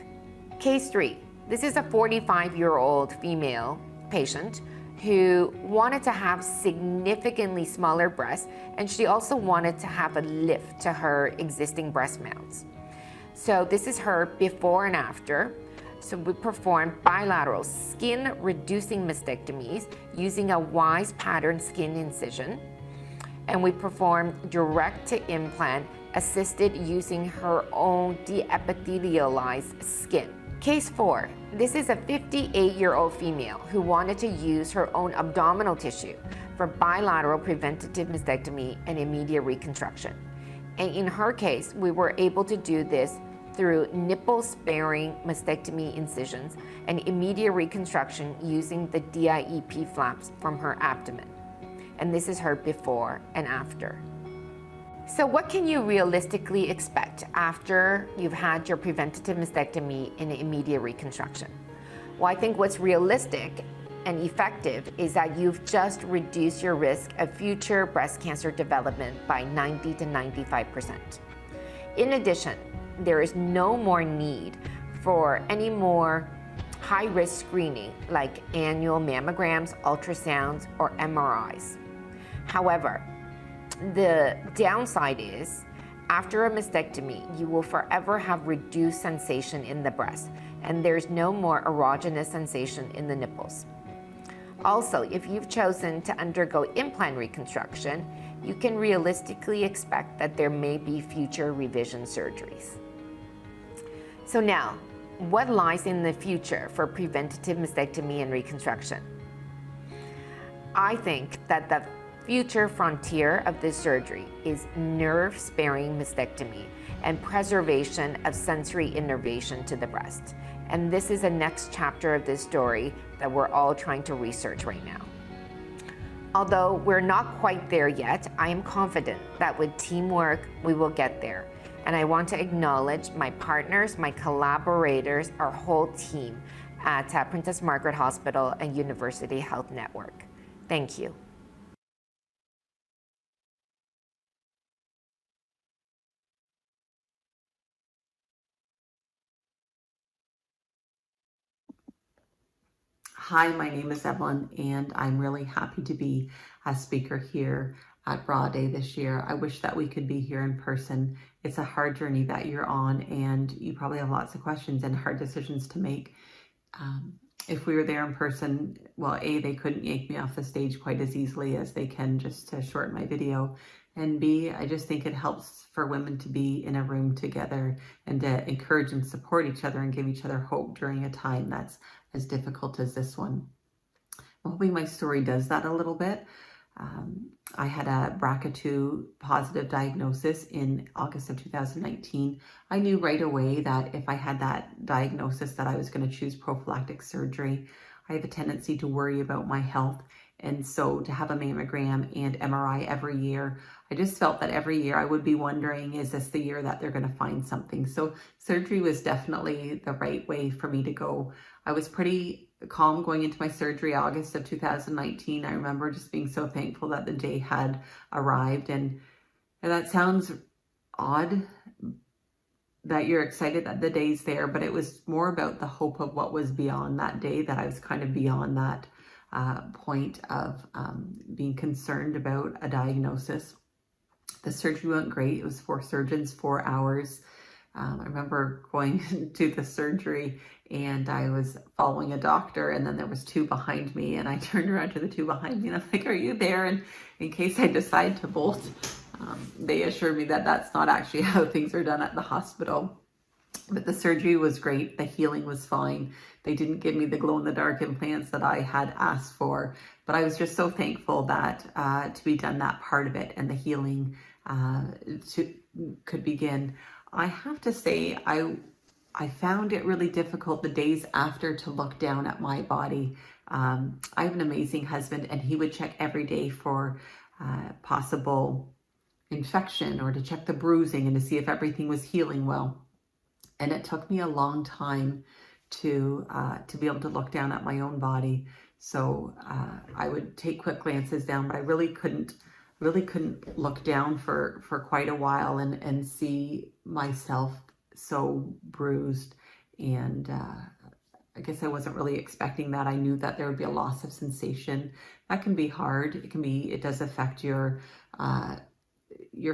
Case 3. This is a 45-year-old female patient who wanted to have significantly smaller breasts, and she also wanted to have a lift to her existing breast mounts. So this is her before and after. So we performed bilateral skin-reducing mastectomies using a WISE pattern skin incision, and we performed direct-to-implant assisted using her own de-epithelialized skin. Case 4. This is a 58-year-old female who wanted to use her own abdominal tissue for bilateral preventative mastectomy and immediate reconstruction. And in her case, we were able to do this through nipple-sparing mastectomy incisions and immediate reconstruction using the DIEP flaps from her abdomen. And this is her before and after. So what can you realistically expect after you've had your preventative mastectomy and immediate reconstruction? Well, I think what's realistic and effective is that you've just reduced your risk of future breast cancer development by 90 to 95%. In addition, there is no more need for any more high-risk screening like annual mammograms, ultrasounds, or MRIs. However, the downside is, after a mastectomy, you will forever have reduced sensation in the breast, and there's no more erogenous sensation in the nipples. Also, if you've chosen to undergo implant reconstruction, you can realistically expect that there may be future revision surgeries. So now, what lies in the future for preventative mastectomy and reconstruction? I think that the future frontier of this surgery is nerve-sparing mastectomy and preservation of sensory innervation to the breast. And this is the next chapter of this story that we're all trying to research right now. Although we're not quite there yet, I am confident that with teamwork, we will get there. And I want to acknowledge my partners, my collaborators, our whole team at Princess Margaret Hospital and University Health Network. Thank you. Hi, my name is Evelyn, and I'm really happy to be a speaker here at Bra Day this year. I wish that we could be here in person. It's a hard journey that you're on, and you probably have lots of questions and hard decisions to make. If we were there in person, well, A, they couldn't yank me off the stage quite as easily as they can just to shorten my video. And B, I just think it helps for women to be in a room together and to encourage and support each other and give each other hope during a time that's as difficult as this one. I'm hoping my story does that a little bit. I had a BRCA2 positive diagnosis in August of 2019. I knew right away that if I had that diagnosis that I was going to choose prophylactic surgery. I have a tendency to worry about my health. And so to have a mammogram and MRI every year, I just felt that every year I would be wondering, is this the year that they're going to find something? So surgery was definitely the right way for me to go. I was pretty calm going into my surgery August of 2019. I remember just being so thankful that the day had arrived. And that sounds odd that you're excited that the day's there, but it was more about the hope of what was beyond that day, that I was kind of beyond that point of being concerned about a diagnosis. The surgery went great. It was 4 surgeons, 4 hours. I remember going to the surgery and I was following a doctor, and then there was 2 behind me, and I turned around to the 2 behind me and I'm like, are you there? And in case I decide to bolt, they assured me that that's not actually how things are done at the hospital. But the surgery was great. The healing was fine. They didn't give me the glow-in-the-dark implants that I had asked for, but I was just so thankful that to be done that part of it and the healing could begin. I have to say, I found it really difficult the days after to look down at my body. I have an amazing husband, and he would check every day for possible infection or to check the bruising and to see if everything was healing well. And it took me a long time to be able to look down at my own body. So I would take quick glances down, but I really couldn't look down for quite a while and see myself so bruised. And I guess I wasn't really expecting that. I knew that there would be a loss of sensation. That can be hard. It does affect your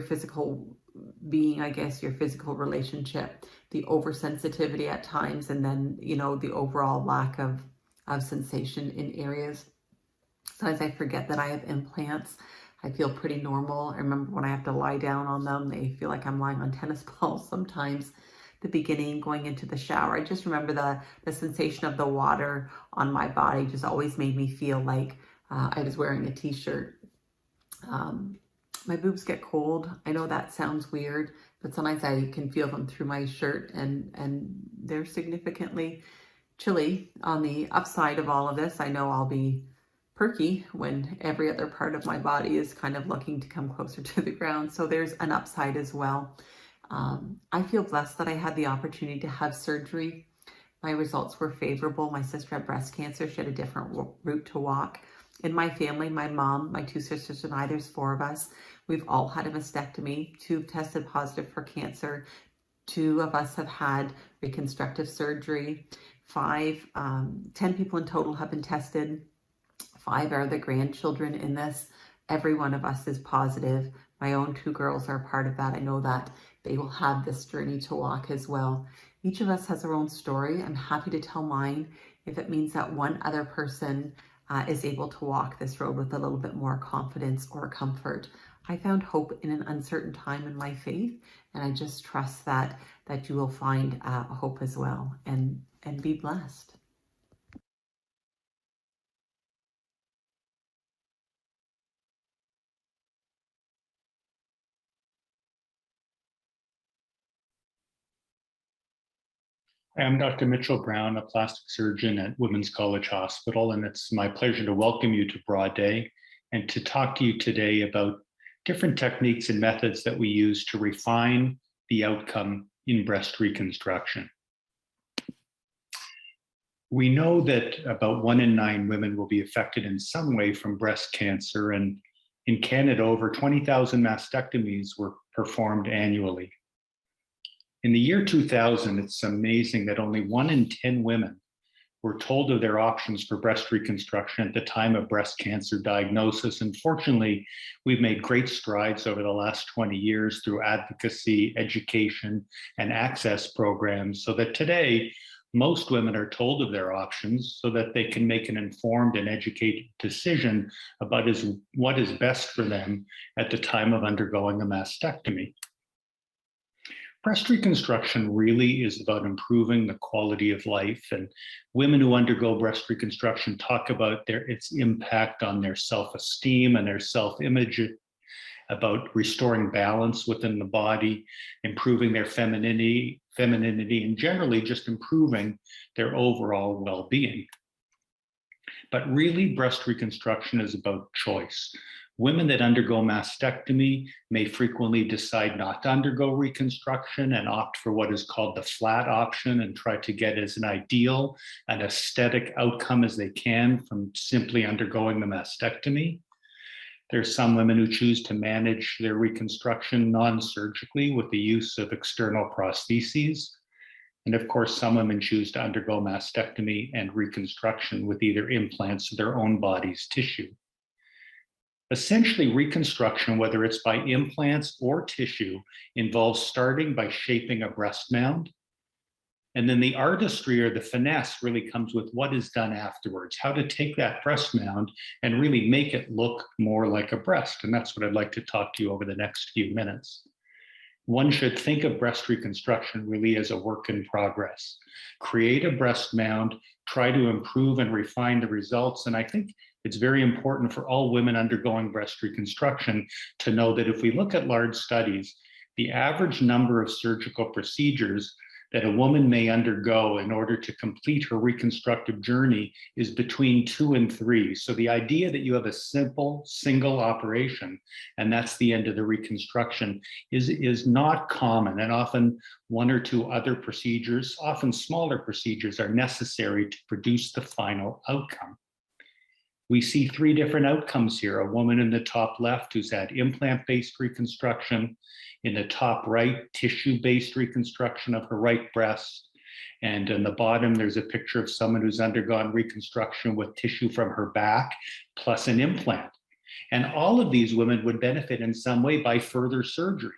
physical being, I guess, your physical relationship, the oversensitivity at times, and then, the overall lack of sensation in areas. Sometimes I forget that I have implants. I feel pretty normal. I remember when I have to lie down on them, they feel like I'm lying on tennis balls sometimes. The beginning, going into the shower, I just remember the sensation of the water on my body just always made me feel like I was wearing a t-shirt. My boobs get cold. I know that sounds weird, but sometimes I can feel them through my shirt, and they're significantly chilly. On the upside of all of this, I know I'll be perky when every other part of my body is kind of looking to come closer to the ground. So there's an upside as well. I feel blessed that I had the opportunity to have surgery. My results were favorable. My sister had breast cancer. She had a different route to walk. In my family, my mom, my two sisters and I, there's 4 of us. We've all had a mastectomy. 2 have tested positive for cancer. 2 of us have had reconstructive surgery. 10 people in total have been tested. 5 are the grandchildren in this. Every one of us is positive. My own 2 girls are part of that. I know that they will have this journey to walk as well. Each of us has our own story. I'm happy to tell mine if it means that one other person is able to walk this road with a little bit more confidence or comfort. I found hope in an uncertain time in my faith, and I just trust that you will find hope as well, and be blessed. I'm Dr. Mitchell Brown, a plastic surgeon at Women's College Hospital, and it's my pleasure to welcome you to Broad Day and to talk to you today about different techniques and methods that we use to refine the outcome in breast reconstruction. We know that about 1 in 9 women will be affected in some way from breast cancer, and in Canada, over 20,000 mastectomies were performed annually. In the year 2000, it's amazing that only 1 in 10 women were told of their options for breast reconstruction at the time of breast cancer diagnosis. And fortunately, we've made great strides over the last 20 years through advocacy, education, and access programs so that today, most women are told of their options so that they can make an informed and educated decision about what is best for them at the time of undergoing a mastectomy. Breast reconstruction really is about improving the quality of life, and women who undergo breast reconstruction talk about its impact on their self-esteem and their self-image, about restoring balance within the body, improving their femininity, and generally just improving their overall well-being. But really, breast reconstruction is about choice. Women that undergo mastectomy may frequently decide not to undergo reconstruction and opt for what is called the flat option and try to get as an ideal and aesthetic outcome as they can from simply undergoing the mastectomy. There's some women who choose to manage their reconstruction non-surgically with the use of external prostheses. And of course, some women choose to undergo mastectomy and reconstruction with either implants of their own body's tissue. Essentially, reconstruction, whether it's by implants or tissue, involves starting by shaping a breast mound. And then the artistry or the finesse really comes with what is done afterwards, how to take that breast mound and really make it look more like a breast. And that's what I'd like to talk to you over the next few minutes. One should think of breast reconstruction really as a work in progress. Create a breast mound, try to improve and refine the results. And I think it's very important for all women undergoing breast reconstruction to know that if we look at large studies, the average number of surgical procedures that a woman may undergo in order to complete her reconstructive journey is between 2 and 3. So the idea that you have a simple single operation and that's the end of the reconstruction is not common, and often 1 or 2 other procedures, often smaller procedures, are necessary to produce the final outcome. We see 3 different outcomes here. A woman in the top left who's had implant-based reconstruction, in the top right, tissue-based reconstruction of her right breast, and in the bottom, there's a picture of someone who's undergone reconstruction with tissue from her back, plus an implant. And all of these women would benefit in some way by further surgery.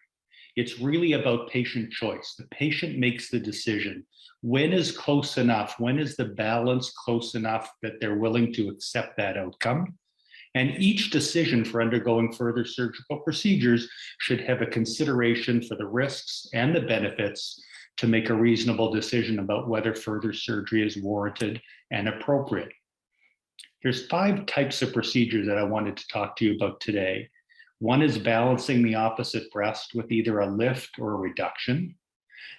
It's really about patient choice. The patient makes the decision. When is close enough? When is the balance close enough that they're willing to accept that outcome? And each decision for undergoing further surgical procedures should have a consideration for the risks and the benefits to make a reasonable decision about whether further surgery is warranted and appropriate. There's 5 types of procedures that I wanted to talk to you about today. One is balancing the opposite breast with either a lift or a reduction.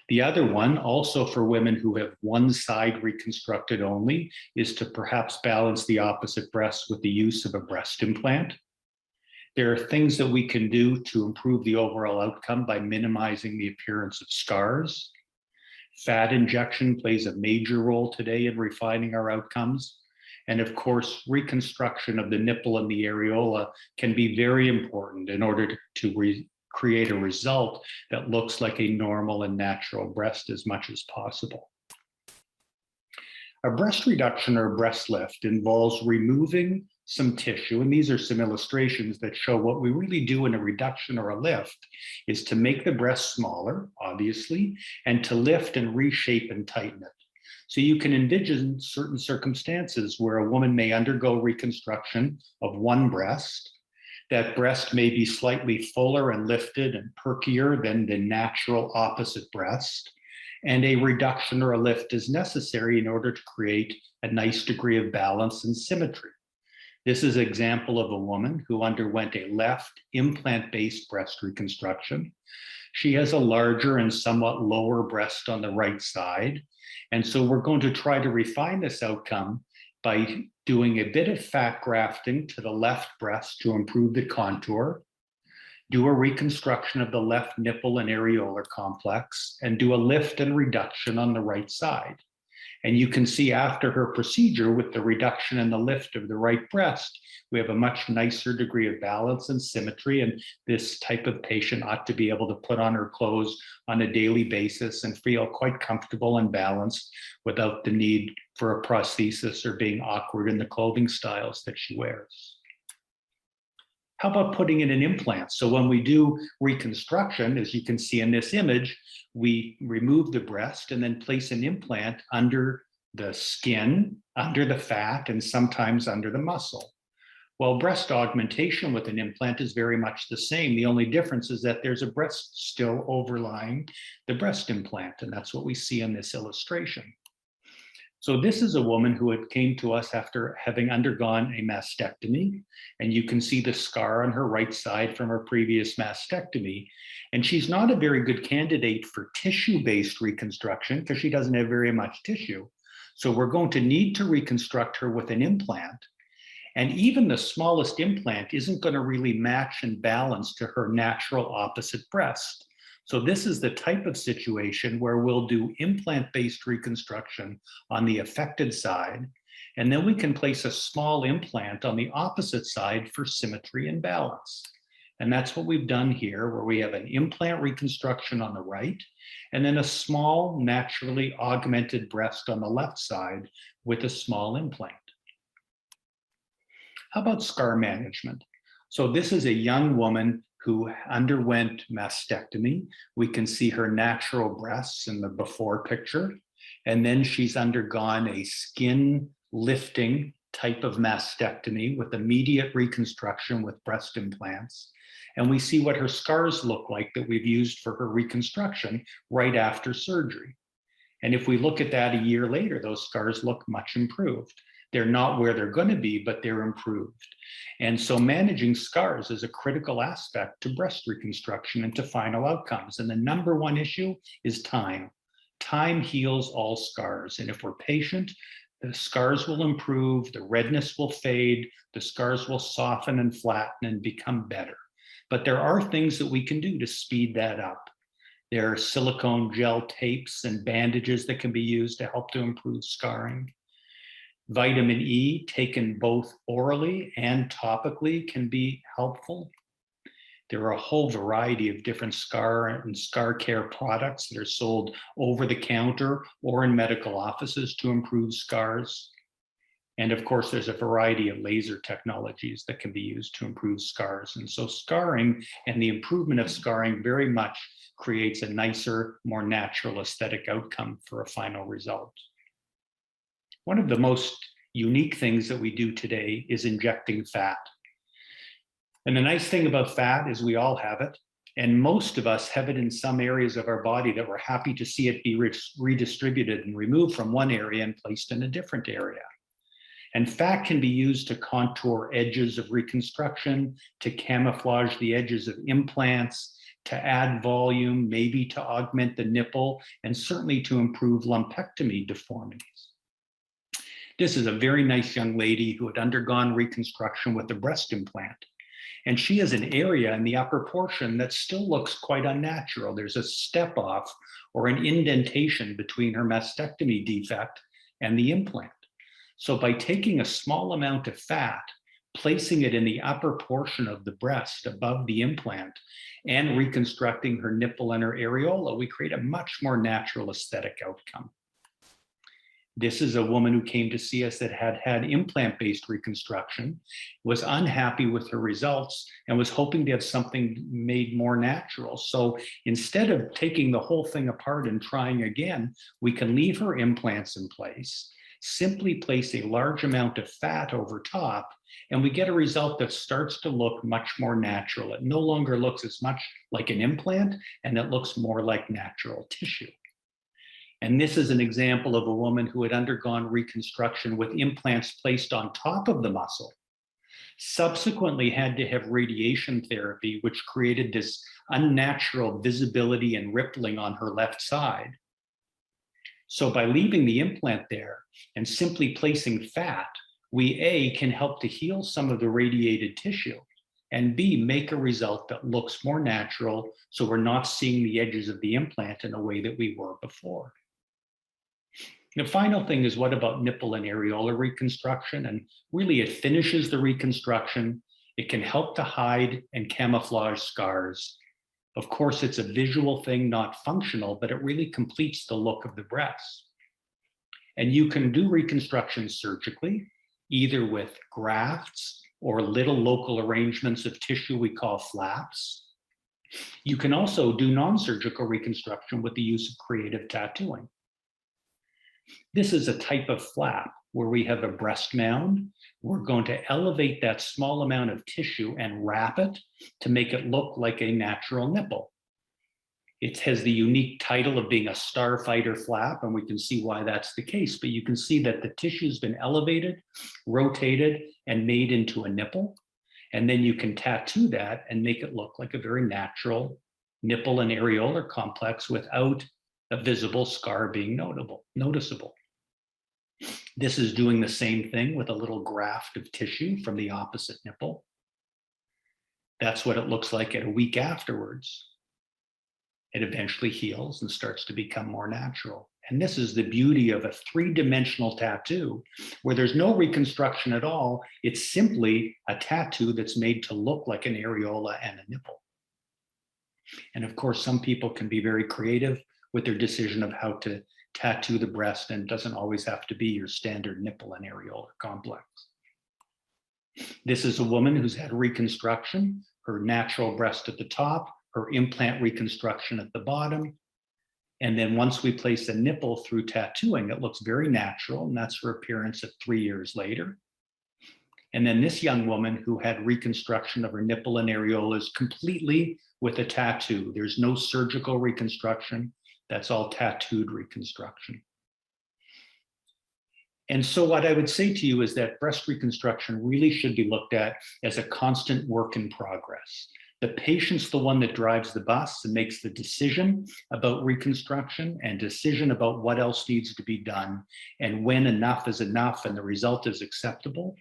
The other one, also for women who have one side reconstructed only, is to perhaps balance the opposite breast with the use of a breast implant. There are things that we can do to improve the overall outcome by minimizing the appearance of scars. Fat injection plays a major role today in refining our outcomes. And of course, reconstruction of the nipple and the areola can be very important in order to create a result that looks like a normal and natural breast as much as possible. A breast reduction or breast lift involves removing some tissue, and these are some illustrations that show what we really do in a reduction or a lift is to make the breast smaller, obviously, and to lift and reshape and tighten it. So you can envision certain circumstances where a woman may undergo reconstruction of one breast. That breast may be slightly fuller and lifted and perkier than the natural opposite breast. And a reduction or a lift is necessary in order to create a nice degree of balance and symmetry. This is an example of a woman who underwent a left implant-based breast reconstruction. She has a larger and somewhat lower breast on the right side. And so we're going to try to refine this outcome by doing a bit of fat grafting to the left breast to improve the contour, do a reconstruction of the left nipple and areolar complex, and do a lift and reduction on the right side. And you can see after her procedure with the reduction and the lift of the right breast, we have a much nicer degree of balance and symmetry. And this type of patient ought to be able to put on her clothes on a daily basis and feel quite comfortable and balanced without the need for a prosthesis or being awkward in the clothing styles that she wears. How about putting in an implant? So when we do reconstruction, as you can see in this image, we remove the breast and then place an implant under the skin, under the fat, and sometimes under the muscle. Well, breast augmentation with an implant is very much the same. The only difference is that there's a breast still overlying the breast implant, and that's what we see in this illustration. So this is a woman who had came to us after having undergone a mastectomy, and you can see the scar on her right side from her previous mastectomy. And she's not a very good candidate for tissue-based reconstruction because she doesn't have very much tissue. So we're going to need to reconstruct her with an implant. And even the smallest implant isn't going to really match and balance to her natural opposite breast. So this is the type of situation where we'll do implant-based reconstruction on the affected side, and then we can place a small implant on the opposite side for symmetry and balance. And that's what we've done here, where we have an implant reconstruction on the right, and then a small, naturally augmented breast on the left side with a small implant. How about scar management? So this is a young woman who underwent mastectomy. We can see her natural breasts in the before picture. And then she's undergone a skin lifting type of mastectomy with immediate reconstruction with breast implants. And we see what her scars look like that we've used for her reconstruction right after surgery. And if we look at that a year later, those scars look much improved. They're not where they're going to be, but they're improved. And so managing scars is a critical aspect to breast reconstruction and to final outcomes. And the number one issue is time. Time heals all scars. And if we're patient, the scars will improve, the redness will fade, the scars will soften and flatten and become better. But there are things that we can do to speed that up. There are silicone gel tapes and bandages that can be used to help to improve scarring. Vitamin E taken both orally and topically can be helpful. There are a whole variety of different scar and scar care products that are sold over the counter or in medical offices to improve scars. And of course, there's a variety of laser technologies that can be used to improve scars. And so scarring and the improvement of scarring very much creates a nicer, more natural aesthetic outcome for a final result. One of the most unique things that we do today is injecting fat. And the nice thing about fat is we all have it, and most of us have it in some areas of our body that we're happy to see it be redistributed and removed from one area and placed in a different area. And fat can be used to contour edges of reconstruction, to camouflage the edges of implants, to add volume, maybe to augment the nipple, and certainly to improve lumpectomy deformities. This is a very nice young lady who had undergone reconstruction with a breast implant. And she has an area in the upper portion that still looks quite unnatural. There's a step off or an indentation between her mastectomy defect and the implant. So by taking a small amount of fat, placing it in the upper portion of the breast above the implant, and reconstructing her nipple and her areola, we create a much more natural aesthetic outcome. This is a woman who came to see us that had had implant-based reconstruction, was unhappy with her results, and was hoping to have something made more natural. So instead of taking the whole thing apart and trying again, we can leave her implants in place, simply place a large amount of fat over top, and we get a result that starts to look much more natural. It no longer looks as much like an implant, and it looks more like natural tissue. And this is an example of a woman who had undergone reconstruction with implants placed on top of the muscle, subsequently had to have radiation therapy, which created this unnatural visibility and rippling on her left side. So by leaving the implant there and simply placing fat, we A, can help to heal some of the radiated tissue, and B, make a result that looks more natural, so we're not seeing the edges of the implant in a way that we were before. The final thing is, what about nipple and areola reconstruction? And really, it finishes the reconstruction. It can help to hide and camouflage scars. Of course, it's a visual thing, not functional, but it really completes the look of the breast. And you can do reconstruction surgically, either with grafts or little local arrangements of tissue we call flaps. You can also do non-surgical reconstruction with the use of creative tattooing. This is a type of flap where we have a breast mound. We're going to elevate that small amount of tissue and wrap it to make it look like a natural nipple. It has the unique title of being a starfighter flap, and we can see why that's the case. But you can see that the tissue's been elevated, rotated, and made into a nipple. And then you can tattoo that and make it look like a very natural nipple and areolar complex without a visible scar being noticeable. This is doing the same thing with a little graft of tissue from the opposite nipple. That's what it looks like at a week afterwards. It eventually heals and starts to become more natural. And this is the beauty of a three-dimensional tattoo where there's no reconstruction at all. It's simply a tattoo that's made to look like an areola and a nipple. And of course, some people can be very creative with their decision of how to tattoo the breast, and it doesn't always have to be your standard nipple and areolar complex. This is a woman who's had reconstruction, her natural breast at the top, her implant reconstruction at the bottom. And then once we place a nipple through tattooing, it looks very natural, and that's her appearance at 3 years later. And then this young woman who had reconstruction of her nipple and areolas completely with a tattoo. There's no surgical reconstruction. That's all tattooed reconstruction. And so what I would say to you is that breast reconstruction really should be looked at as a constant work in progress. The patient's the one that drives the bus and makes the decision about reconstruction and decision about what else needs to be done and when enough is enough and the result is acceptable.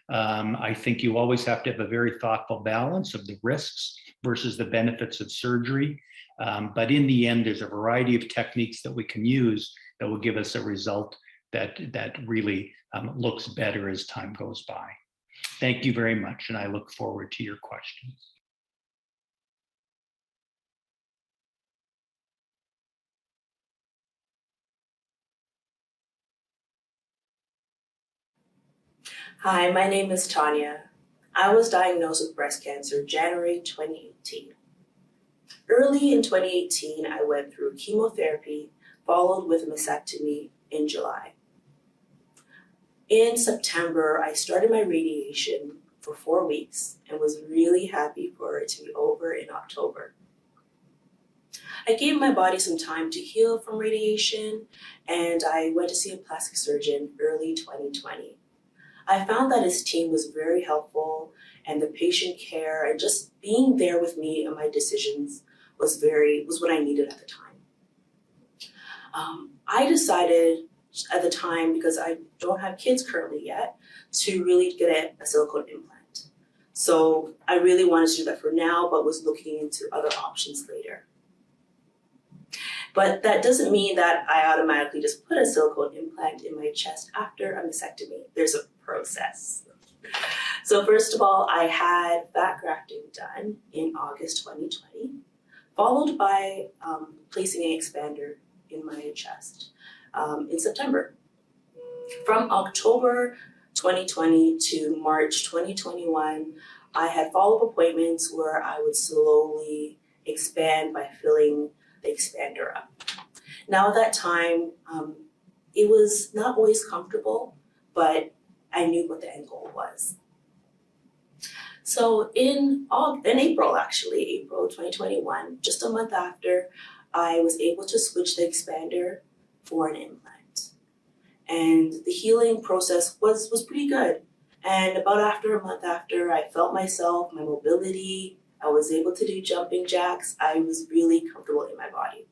I think you always have to have a very thoughtful balance of the risks versus the benefits of surgery. But in the end, there's a variety of techniques that we can use that will give us a result that really looks better as time goes by. Thank you very much, and I look forward to your questions. Hi, my name is Tanya. I was diagnosed with breast cancer January 2018. Early in 2018, I went through chemotherapy, followed with a mastectomy in July. In September, I started my radiation for 4 weeks and was really happy for it to be over in October. I gave my body some time to heal from radiation, and I went to see a plastic surgeon early 2020. I found that his team was very helpful, and the patient care and just being there with me and my decisions was what I needed at the time. I decided at the time, because I don't have kids currently yet, to really get a silicone implant. So I really wanted to do that for now, but was looking into other options later. But that doesn't mean that I automatically just put a silicone implant in my chest after a mastectomy. There's a process. So first of all, I had fat grafting done in August 2020, followed by placing an expander in my chest in September. From October 2020 to March 2021, I had follow-up appointments where I would slowly expand by filling the expander up. Now at that time, it was not always comfortable, but I knew what the end goal was. So in April, April 2021, just a month after, I was able to switch the expander for an implant. And the healing process was pretty good. And about after a month after, I felt myself, my mobility, I was able to do jumping jacks. I was really comfortable in my body.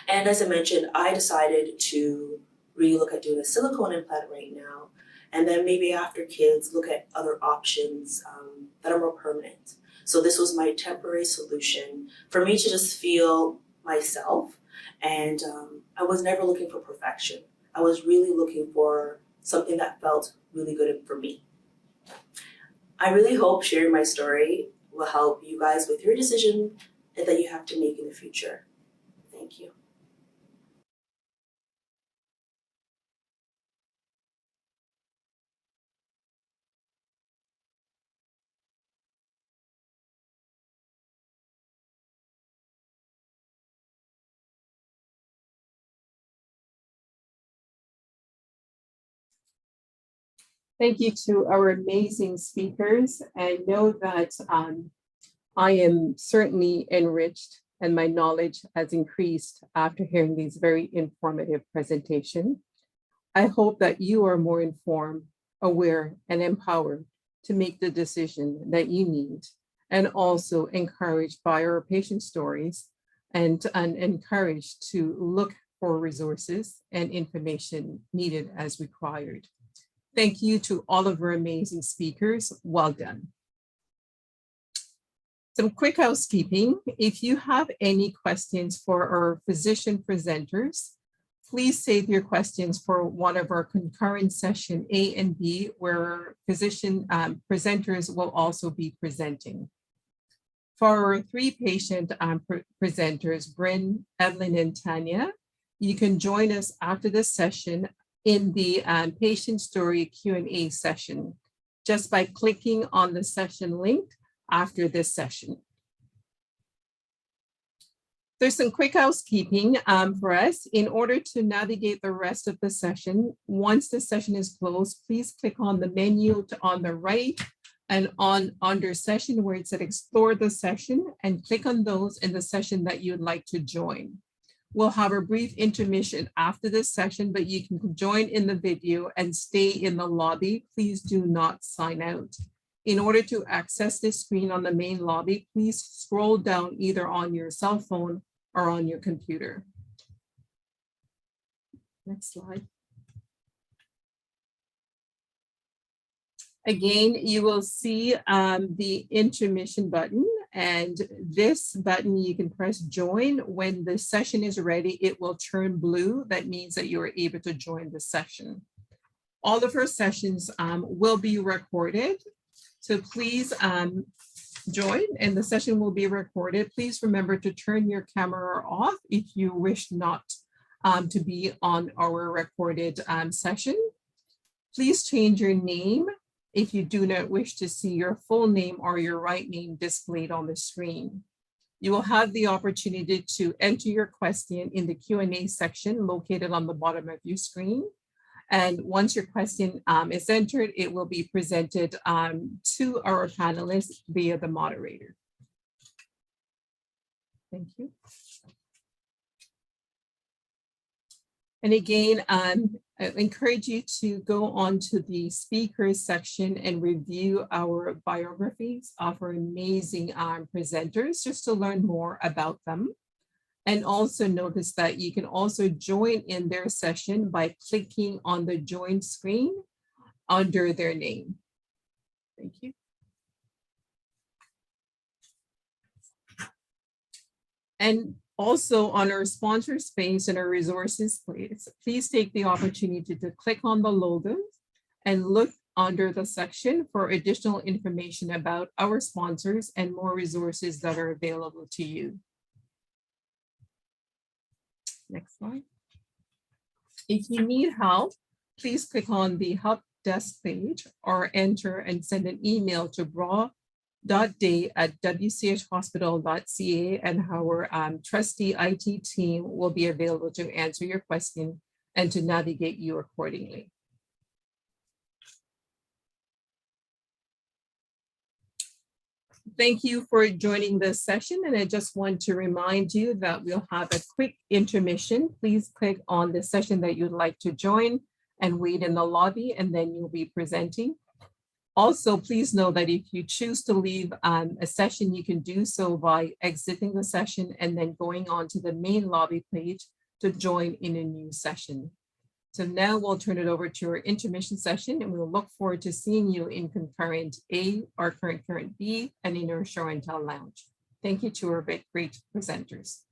And as I mentioned, I decided to really look at doing a silicone implant right now. And then maybe after kids, look at other options that are more permanent. So this was my temporary solution for me to just feel myself. And I was never looking for perfection. I was really looking for something that felt really good for me. I really hope sharing my story will help you guys with your decision that you have to make in the future. Thank you. Thank you to our amazing speakers. I know that I am certainly enriched and my knowledge has increased after hearing these very informative presentations. I hope that you are more informed, aware, and empowered to make the decision that you need, and also encouraged by our patient stories and encouraged to look for resources and information needed as required. Thank you to all of our amazing speakers. Well done. Some quick housekeeping. If you have any questions for our physician presenters, please save your questions for one of our concurrent session A and B, where physician presenters will also be presenting. For our three patient presenters, Bryn, Evelyn, and Tanya, you can join us after this session in the patient story Q&A session, just by clicking on the session link after this session. There's some quick housekeeping for us. In order to navigate the rest of the session, once the session is closed, please click on the menu on the right and under session where it said explore the session, and click on those in the session that you'd like to join. We'll have a brief intermission after this session, but you can join in the video and stay in the lobby. Please do not sign out. In order to access this screen on the main lobby, please scroll down either on your cell phone or on your computer. Next slide. Again, you will see the intermission button, and this button you can press join. When the session is ready, it will turn blue. That means that you are able to join the session. All of our sessions will be recorded, so please join, and the session will be recorded. Please remember to turn your camera off if you wish not to be on our recorded session. Please change your name if you do not wish to see your full name or your right name displayed on the screen. You will have the opportunity to enter your question in the Q&A section located on the bottom of your screen. And once your question is entered, it will be presented to our panelists via the moderator. Thank you. And again, I encourage you to go on to the speakers section and review our biographies of our amazing presenters just to learn more about them. And also notice that you can also join in their session by clicking on the join screen under their name. Thank you. And also on our sponsors page and our resources page, please take the opportunity to click on the logos and look under the section for additional information about our sponsors and more resources that are available to you. Next slide. If you need help, please click on the help desk page or enter and send an email to bra.day@wchhospital.ca, and our trustee IT team will be available to answer your question and to navigate you accordingly. Thank you for joining this session, and I just want to remind you that we'll have a quick intermission. Please click on the session that you'd like to join and wait in the lobby, and then you'll be presenting. Also, please know that if you choose to leave a session, you can do so by exiting the session and then going on to the main lobby page to join in a new session. So now we'll turn it over to our intermission session, and we'll look forward to seeing you in concurrent A, our current B, and in our show and tell lounge. Thank you to our great presenters.